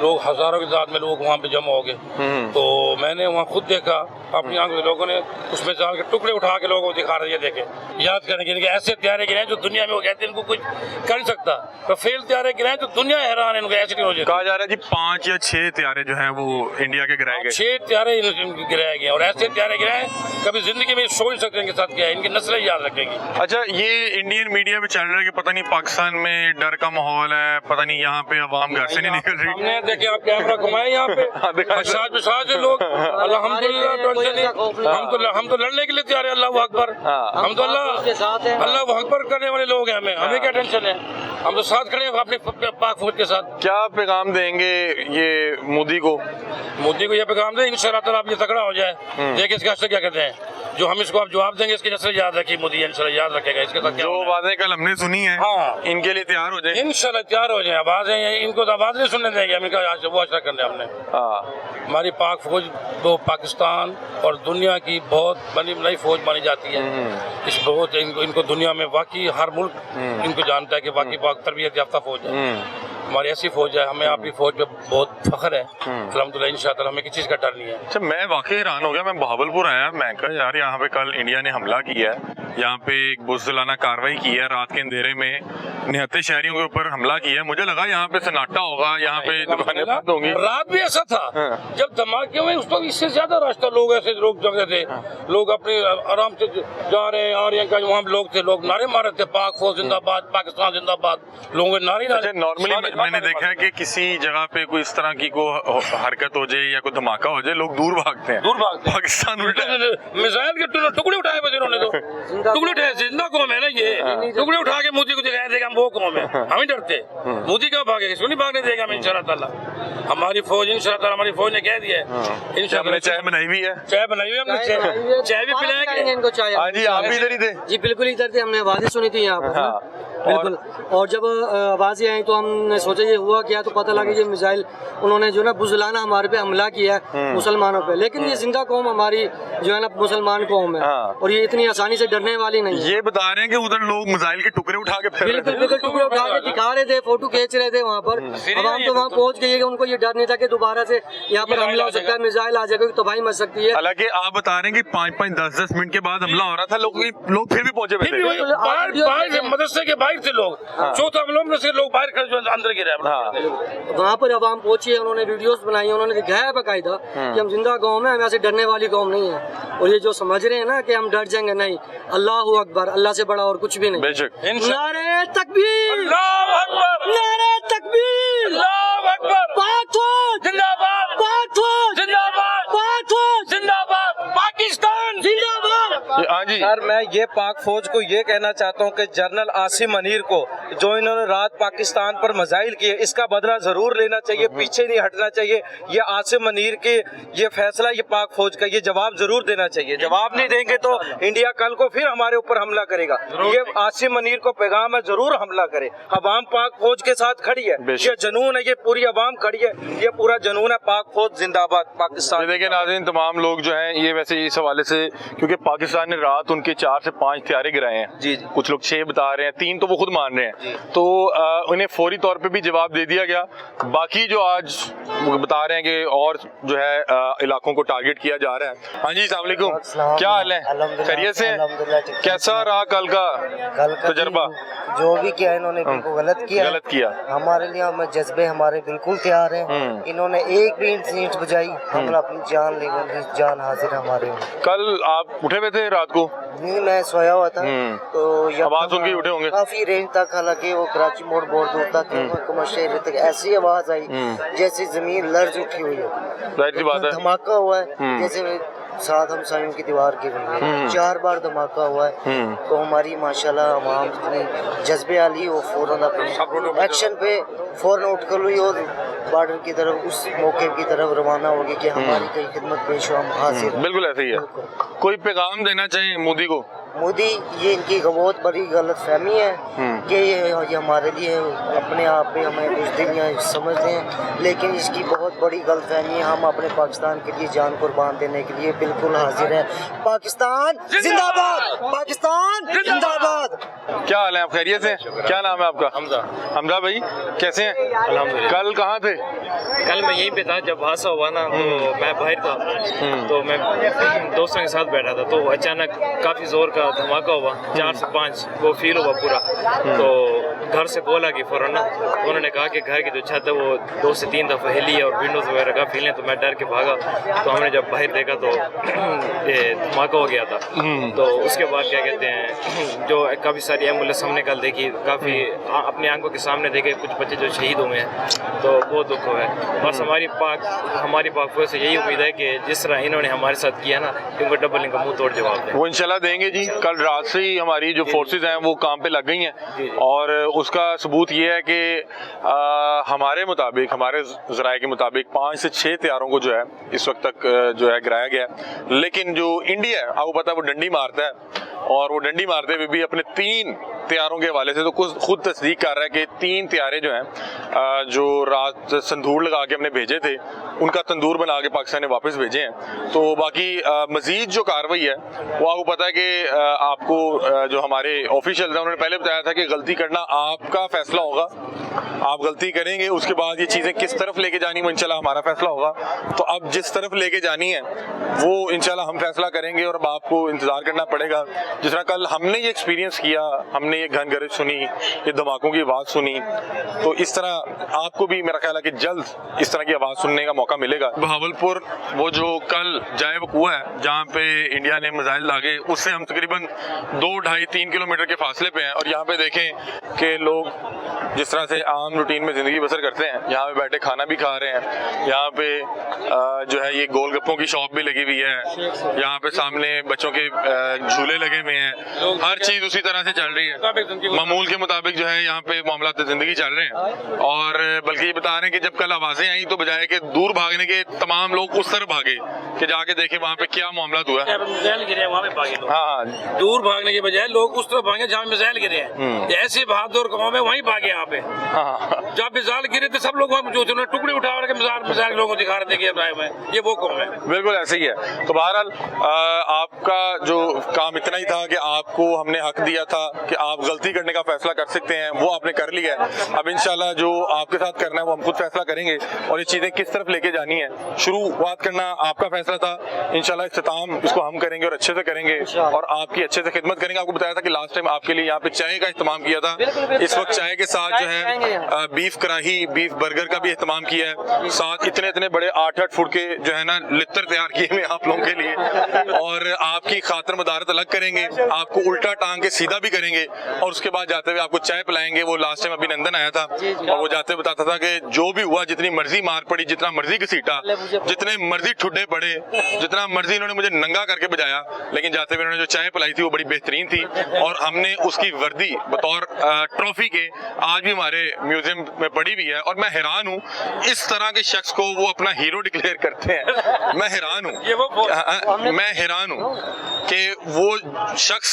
लोग हजारों की तादाद में लोग वहाँ पे जमा हो गए। तो मैंने वहाँ खुद देखा अपनी आंखों से, लोगों ने उस मिसाइल के टुकड़े उठा के लोगों को दिखा रहे हैं, देखे याद करने के लिए ऐसे त्यारे गिरे जो दुनिया में वो कहते हैं इनको कुछ कर नहीं सकता, तो फेल त्यारे गिरे जो दुनिया हैरान है, इनको ऐसे नहीं हो जाए। कहा जा रहा है जी 5 या 6 त्यारे जो हैं वो इंडिया के गिराए गए। 6 त्यारे गिराए गए, और ऐसे त्यारे गिराए कभी जिंदगी में सोच नहीं सकते इनके साथ क्या है, इनकी नस्लें याद रखेंगी। अच्छा, ये इंडियन मीडिया में चल रहा है कि पता नहीं पाकिस्तान में डर का माहौल है, पता नहीं यहाँ पे अवाम घर से नहीं निकल रही। हमने देखे, आप कैमरा घुमाए यहाँ पे, साज लोग अल्हम्दुलिल्लाह, हम तो लड़ने के लिए तैयार है, अल्लाह अकबर, हम तो अल्लाह अकबर करने वाले लोग हैं, हमें क्या टेंशन है, हम तो साथ खड़े हैं अपने पाक फौज के साथ। क्या पैगाम देंगे ये मोदी को? मोदी को ये पैगाम दें, इंशाल्लाह ताला आप ये तगड़ा हो जाए, देखिए इसके हस्ते क्या कहते हैं, जो हम इसको आप जवाब देंगे इसकी नस्ल याद रखिए, मोदी इंशाल्लाह याद रखेगा। इसके साथ जो बातें कल हमने सुनी है, हाँ, इनके लिए तैयार हो जाए, इंशाल्लाह तैयार हो जाए। आवाजें इनको तो आवाज नहीं सुनने देंगे, हम इनका वो अच्छा करने हमने। हमारी पाक फौज तो पाकिस्तान और दुनिया की बहुत बड़ी बड़ी फौज मानी जाती है, इस बहुत इनको दुनिया में वाकई हर मुल्क इनको जानता है कि वाकई पाक तरबियत याफ्ता फौज है, हमारी ऐसी फौज है, हमें आपकी फौज पे बहुत फख्र है अल्हम्दुलिल्लाह, इंशाअल्लाह हमें किसी चीज का डर नहीं है। अच्छा, मैं वाकई हैरान हो गया, मैं बहावलपुर आया, मैं कहा यार यहाँ पे कल इंडिया ने हमला किया है, यहाँ पे एक बुज़दिलाना कार्रवाई की है, रात के अंधेरे में निहत्ते शहरियों के ऊपर हमला किया है, मुझे लगा यहाँ पे सन्नाटा होगा, यहाँ पे दुकानें बंद होंगी। रात भी ऐसा था, जब धमाके हुए उस वक्त इससे ज्यादा रास्ता लोग ऐसे लोग जगह थे, लोग अपने आराम से जा रहे हैं आ रहे हैं, वहाँ लोग थे, लोग नारे मारे थे, पाक फौज जिंदाबाद, पाकिस्तान जिंदाबाद, लोगों के नारे। नॉर्मली मैंने देखा है कि किसी जगह पे कोई इस तरह की कोई हरकत हो जाए या कोई धमाका हो जाए, लोग दूर भागते हैं। दूर भागते हैं। पाकिस्तान उल्टा है। मिसाइल के टुकड़े उठाए बस इन्होंने तो टुकड़े उठाए, जिंदा कौम है ना ये, टुकड़े उठा के मोदी को दिखाया देगा हम वो कौम है, हम ही डरते। मोदी क्यों भागेगा, इसको नहीं भागने देगा हम इंशाल्लाह ताला। हमारी फौज इंशाल्लाह ताला, हमारी फौज ने कह दिया है इंशाल्लाह। चाय बनाई भी है, चाय बनाई हुई हमने, चाय भी पिलाएंगे इनको चाय। हाँ जी, आप भी इधर ही थे जी बिल्कुल इधर थे, हमने आवाजें सुनी थी यहाँ पर। हाँ। बिल्कुल। और जब आवाजें आई तो हमने सोचा ये हुआ क्या, तो पता लगा ये मिसाइल उन्होंने जो ना बुज़लाना हमारे पे हमला किया है मुसलमानों पे, लेकिन ये जिंदा कौम हमारी जो है ना मुसलमान कौम है, और ये इतनी आसानी से डरने वाली नहीं है। ये बता रहे हैं कि उधर लोग मिसाइल के टुकड़े उठा के फिर बिल्कुल बिल्कुल टुकड़े उठा के दिखा रहे थे, फोटो खींच रहे थे वहाँ पर। अब हम तो वहाँ पहुँच गए, उनको ये डर नहीं था कि दोबारा से यहाँ पर हमला हो सकता है, मिसाइल आ जाएगा, तबाही मच सकती है। हालांकि आप बता रहे हैं कि 5-5, 10-10 मिनट के बाद हमला हो रहा था, लोग फिर भी पहुंचे फिर भी वही बाहर से मदरसे के बाहर से लोग, चौथा हमलों से लोग बाहर खड़े जो अंदर गिरे। वहाँ पर अवाम पहुंची है, उन्होंने वीडियोस बनाई, उन्होंने दिखाया है बाकायदा कि हम जिंदा कौम है, हम ऐसे डरने वाली कौम नहीं है। और ये जो समझ रहे हैं ना कि हम डर जाएंगे, नहीं, अल्लाह अकबर, अल्लाह से बड़ा और कुछ भी नहीं। बेशक। नारे तकबीर, अल्लाह अकबर, नारे तकबीर, अल्लाह अकबर, पाक फौज जिंदाबाद, पाक फौज जिंदाबाद, पाक फौज जिंदाबाद, पाकिस्तान जिंदाबाद। हाँ जी, सर मैं ये पाक फौज को ये कहना चाहता हूँ कि जनरल आसिम मनीर को जो इन्होंने रात पाकिस्तान पर मिसाइल किए, इसका बदला जरूर लेना चाहिए, पीछे नहीं हटना चाहिए। ये आसिम मनीर के ये फैसला, ये पाक फौज का ये जवाब जरूर देना चाहिए। जवाब नहीं देंगे तो इंडिया कल को फिर हमारे ऊपर हमला करेगा। ये आसिम मनीर को पैगाम है, जरूर हमला करे। अवाम पाक फौज के साथ खड़ी है, ये जुनून है, ये पूरी अवाम खड़ी है, ये पूरा जुनून है। पाक फौज जिंदाबाद पाकिस्तान। देखिए नाज़रीन, तमाम लोग जो हैं ये वैसे इस हवाले से, क्योंकि पाकिस्तान ने रात उनके 4 से 5 हथियारे गिराए हैं जी, कुछ लोग 6 बता रहे हैं, 3 तो वो खुद मान रहे हैं, तो उन्हें फौरी तौर पे भी जवाब दे दिया गया। बाकी जो आज बता रहे हैं कि और जो है इलाकों को टारगेट किया जा रहा है। हाँ जी, अस्सलाम वालेकुम, क्या हाल है, खैरियत से? कैसा रहा कल का तजर्बा? जो भी किया इन्होंने बिल्कुल गलत किया। हमारे लिए हमें जज्बे हमारे बिल्कुल तैयार हैं। इन्होंने एक भी इंट बजाई, हम अपनी जान लेकर जान हाजिर हमारे। कल आप उठे हुए थे रात को? नहीं, मैं सोया हुआ था, तो आवाज सुन के उठे होंगे काफी रेंज तक, हालांकि वो कराची मोड़ बहुत दूर तक शहर तक ऐसी आवाज आई जैसे जमीन लर्ज उठी हुई है। धमाका हुआ है जैसे 7 हमसायों की दीवार गिर रही है, 4 बार धमाका हुआ है। तो हमारी माशाल्लाह अवाम इतनी जज्बे वाली, वो फौरन अपने एक्शन पे फौरन उठ कर हुई और बॉर्डर की तरफ, उस मौके की तरफ रवाना होगी कि हमारी कई खिदमत पेश हम हासिल। बिल्कुल ऐसे ही है। कोई पैगाम देना चाहिए मोदी को? मोदी, ये इनकी बहुत बड़ी गलत फहमी है कि ये हमारे लिए अपने आप पे हमें बुज़दिलियाँ समझते हैं, लेकिन इसकी बहुत बड़ी गलत फहमी है। हम अपने पाकिस्तान के लिए जान कुर्बान देने के लिए बिल्कुल हाजिर है। पाकिस्तान जिंदाबाद, पाकिस्तान जिंदाबाद। क्या हाल है, आप खैरियत से? क्या नाम है आपका? हमजा। हमजा भाई, कैसे हैं? अल्हम्दुलिल्लाह। कल कहाँ थे? कल मैं यहीं पे था, जब हादसा हुआ ना तो मैं बाहर था, तो मैं दोस्तों के साथ बैठा था, तो अचानक काफी जोर का धमाका हुआ, 4 से 5 वो फील हुआ पूरा। तो घर से कॉल आ गई फौरन ना, तो उन्होंने कहा कि घर की जो छत है वो 2 से 3 दफ़ा हिली है और विंडोज वगैरह का फील है। तो मैं डर के भागा, तो हमने जब बाहर देखा तो ये धमाका हो गया था। तो उसके बाद क्या कहते हैं, जो काफ़ी सारी एम्बुलेंस हमने कल देखी, काफ़ी अपनी आंखों के सामने देखे कुछ बच्चे जो शहीद हुए हैं, तो बहुत दुख हुआ है। बस हमारी पाक फौज से यही उम्मीद है कि जिस तरह इन्होंने हमारे साथ किया ना, उनको डबल इनका मुंह तोड़ जवाब दें। वो इंशाल्लाह देंगे जी। कल रात से ही हमारी जो फोर्सेज हैं वो काम पे लग गई हैं, और उसका सबूत ये है कि हमारे मुताबिक, हमारे ज़राए के मुताबिक 5 से 6 तैयारों को जो है इस वक्त तक जो है गिराया गया है। लेकिन जो इंडिया है, आपको पता है वो डंडी मारता है, और वो डंडी मारते हुए भी अपने 3 तैयारों के हवाले से तो खुद तस्दीक कर रहा है कि 3 तैयारे जो हैं जो रात संदूर लगा के हमने भेजे थे, उनका तंदूर बना के पाकिस्तान ने वापस भेजे हैं। तो बाकी मजीद जो कार्रवाई है वो आपको पता है कि आपको जो हमारे ऑफिशियल हैं उन्होंने पहले बताया था कि गलती करना आपका फैसला होगा, आप गलती करेंगे, उसके बाद ये चीज़ें किस तरफ लेके जानी वो इंशाल्लाह हमारा फैसला होगा। तो अब जिस तरफ लेके जानी है वो इंशाल्लाह हम फैसला करेंगे, और अब आपको इंतज़ार करना पड़ेगा। जिस तरह कल हमने ये एक्सपीरियंस किया, हमने ये घन गरज सुनी, ये धमाकों की आवाज़ सुनी, तो इस तरह आपको भी मेरा ख्याल है कि जल्द इस तरह की आवाज़ सुनने का मौका मिलेगा। बहावलपुर वो जो कल जाए वकूआ है जहाँ पे इंडिया ने मिसाइल दागे, उससे हम तकरीबन 2, 2.5, 3 किलोमीटर के फासले पे हैं, और यहाँ पे देखें कि लोग जिस तरह से आम रूटीन में ज़िंदगी बसर करते हैं, यहाँ पे बैठे खाना भी खा रहे हैं। यहाँ पे जो है ये गोलगप्पों की शॉप भी लगी हुई है, यहाँ पे सामने बच्चों के झूले लगे हुए हैं, हर चीज़ उसी तरह से चल रही है मामूल के मुताबिक जो है यहाँ पे मामला ज़िंदगी चल रहे हैं। और बल्कि ये बता रहे हैं कि जब कल आवाज़ें आई तो बजाय के दूर भागने के तमाम लोग उस तरफ भागे कि जाके देखे वहाँ पे क्या मामला हुआ है। हाँ, दूर भागने के बजाय लोग उस तरफ भागे जहाँ मिसाइल गिरे हैं। ऐसे बहादुर कौम है वहीं भागे यहाँ पे। जब मिसाइल गिरे तो सब लोग वहाँ जो टुकड़े उठा के मिसाइल लोगों को दिखा रहे थे कि ये वो कौम है। बिल्कुल ऐसे ही है। तो बहरहाल आपका जो काम इतना ही था कि आपको हमने हक दिया था कि आप गलती करने का फैसला कर सकते हैं, वो आपने कर लिया है। अब इंशाल्लाह जो आपके साथ करना है वो हम खुद फैसला करेंगे और ये चीज़ें किस तरफ लेके जानी है। शुरुआत करना आपका फैसला था, इंशाल्लाह इख्तिताम इसको हम करेंगे और अच्छे से करेंगे और आपकी अच्छे से खिदमत करेंगे। आपको बताया था कि लास्ट टाइम आपके लिए यहाँ पे चाय का इस्तेमाल किया था, इस वक्त चाय के साथ जो है बीफ कढ़ाही, बीफ बर्गर का भी इस्तेमाल किया है, साथ इतने बड़े 8-8 फुट के जो है ना लित्तर तैयार किए हुए आप लोगों के लिए, और आपकी खातर मदारत अलग करेंगे, आपको उल्टा टांग के सीधा भी करेंगे और उसके बाद जाते हुए आपको चाय पिलाएंगे। वो लास्ट टाइम अभिनंदन आया था और वो जाते हुए बताता था कि जो भी हुआ, जितनी मर्जी मार पड़ी, जितना मर्जी घसीटा, जितने मर्जी ठुड्डे पड़े, जितना मर्जी इन्होंने मुझे नंगा करके बजाया, लेकिन जाते हुए इन्होंने जो चाय पिलाई थी वो बड़ी बेहतरीन थी और हमने उसकी वर्दी बतौर ट्रॉफी के आज भी हमारे म्यूजियम में पड़ी हुई है। और मैं हैरान हूँ इस तरह के शख्स को वो अपना हीरो डिक्लेयर करते हैं। मैं हैरान हूँ, मैं हैरान हूँ कि वो शख्स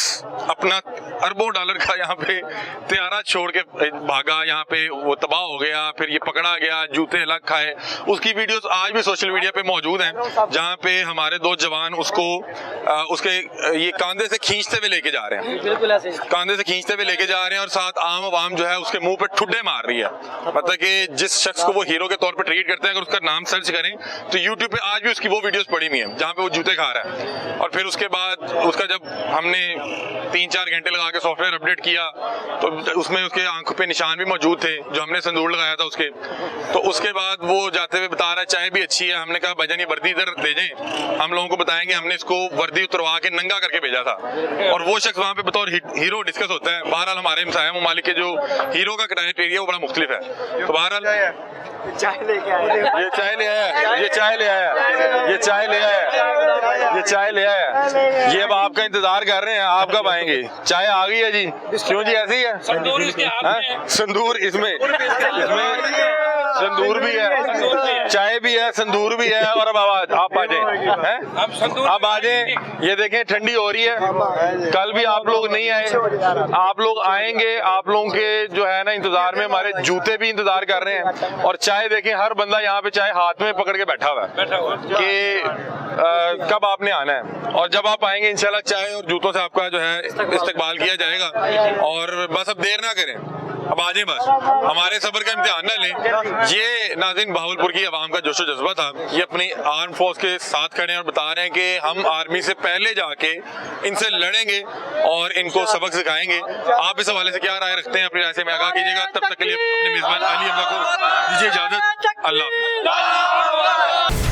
अपना अरबों डॉलर का यहाँ पे त्यारा छोड़ के भागा, यहाँ पे वो तबाह हो गया, फिर ये पकड़ा गया, जूते अलग खाए। उसकी वीडियोस आज भी सोशल मीडिया पे मौजूद हैं, जहाँ पे हमारे 2 जवान उसको उसके ये कांधे से खींचते हुए लेके जा रहे हैं, बिल्कुल ऐसे कांधे से खींचते हुए लेके जा रहे हैं और साथ आम आवाम जो है उसके मुंह पे ठुड्डे मार रही है। मतलब कि जिस शख्स को वो हीरो के तौर पे ट्रीट करते हैं, अगर उसका नाम सर्च करें तो यूट्यूब पे आज भी उसकी वो वीडियोस पड़ी हुई हैं जहाँ पे वो जूते खा रहा है। और फिर उसके बाद उसका जब हमने 3-4 घंटे लगा के सॉफ्टवेयर अपडेट किया तो उसमें उसके आंखों पे निशान भी मौजूद थे जो हमने संदूर लगाया था उसके। तो उसके बाद वो जाते हुए बता रहा है चाय भी अच्छी है। हमने कहा भाईजान ये वर्दी इधर ले जाएं, हम लोगों को बताएंगे, हमने इसको वर्दी उतरवा के नंगा करके भेजा था और वो शख्स वहाँ पे बतौर हीरो डिस्कस होता है। बहरहाल हमारे हमसाया ममालिक के जो हीरो का क्राइटेरिया वो बड़ा मुख्तलिफ है। तो बहरहाल चाय लेके आया, ये चाय ले आया, ये चाय ले आया, ये चाय ले आया, ये चाय ले आया, ये अब आपका इंतजार कर रहे हैं, आप कब आएंगे? चाय आ गई है जी। क्यों जी ऐसे ही है? संदूर इसमें संदूर भी है, चाय भी है, संदूर भी है और अब आवाज आप आ जाए, अब आ जाए। ये देखें ठंडी हो रही है, कल भी आप लोग नहीं आए, आप लोग आएंगे। आप लोगों के जो है ना इंतजार में हमारे जूते भी इंतजार कर रहे हैं और चाय देखें हर बंदा यहाँ पे चाय हाथ में पकड़ के बैठा हुआ है कि कब आपने आना है। और जब आप आएंगे इंशाल्लाह चाय और जूतों से आपका जो है इस्तकबाल किया जाएगा। और बस अब देर ना करें, अब आ जाए, बस हमारे सब्र का इम्तिहान ना लें। ये नाज़रीन भावलपुर की आवाम का जोशो जज्बा था। ये अपनी आर्म फोर्स के साथ खड़े हैं और बता रहे हैं कि हम आर्मी से पहले जाके इनसे लड़ेंगे और इनको सबक सिखाएंगे। आप इस हवाले से क्या राय रखते हैं? अपनी राय से में आगाह कीजिएगा। तब तक के लिए अपने मेजबान अली हमजा को दीजिए इजाजत। अल्लाह हाफ़िज़।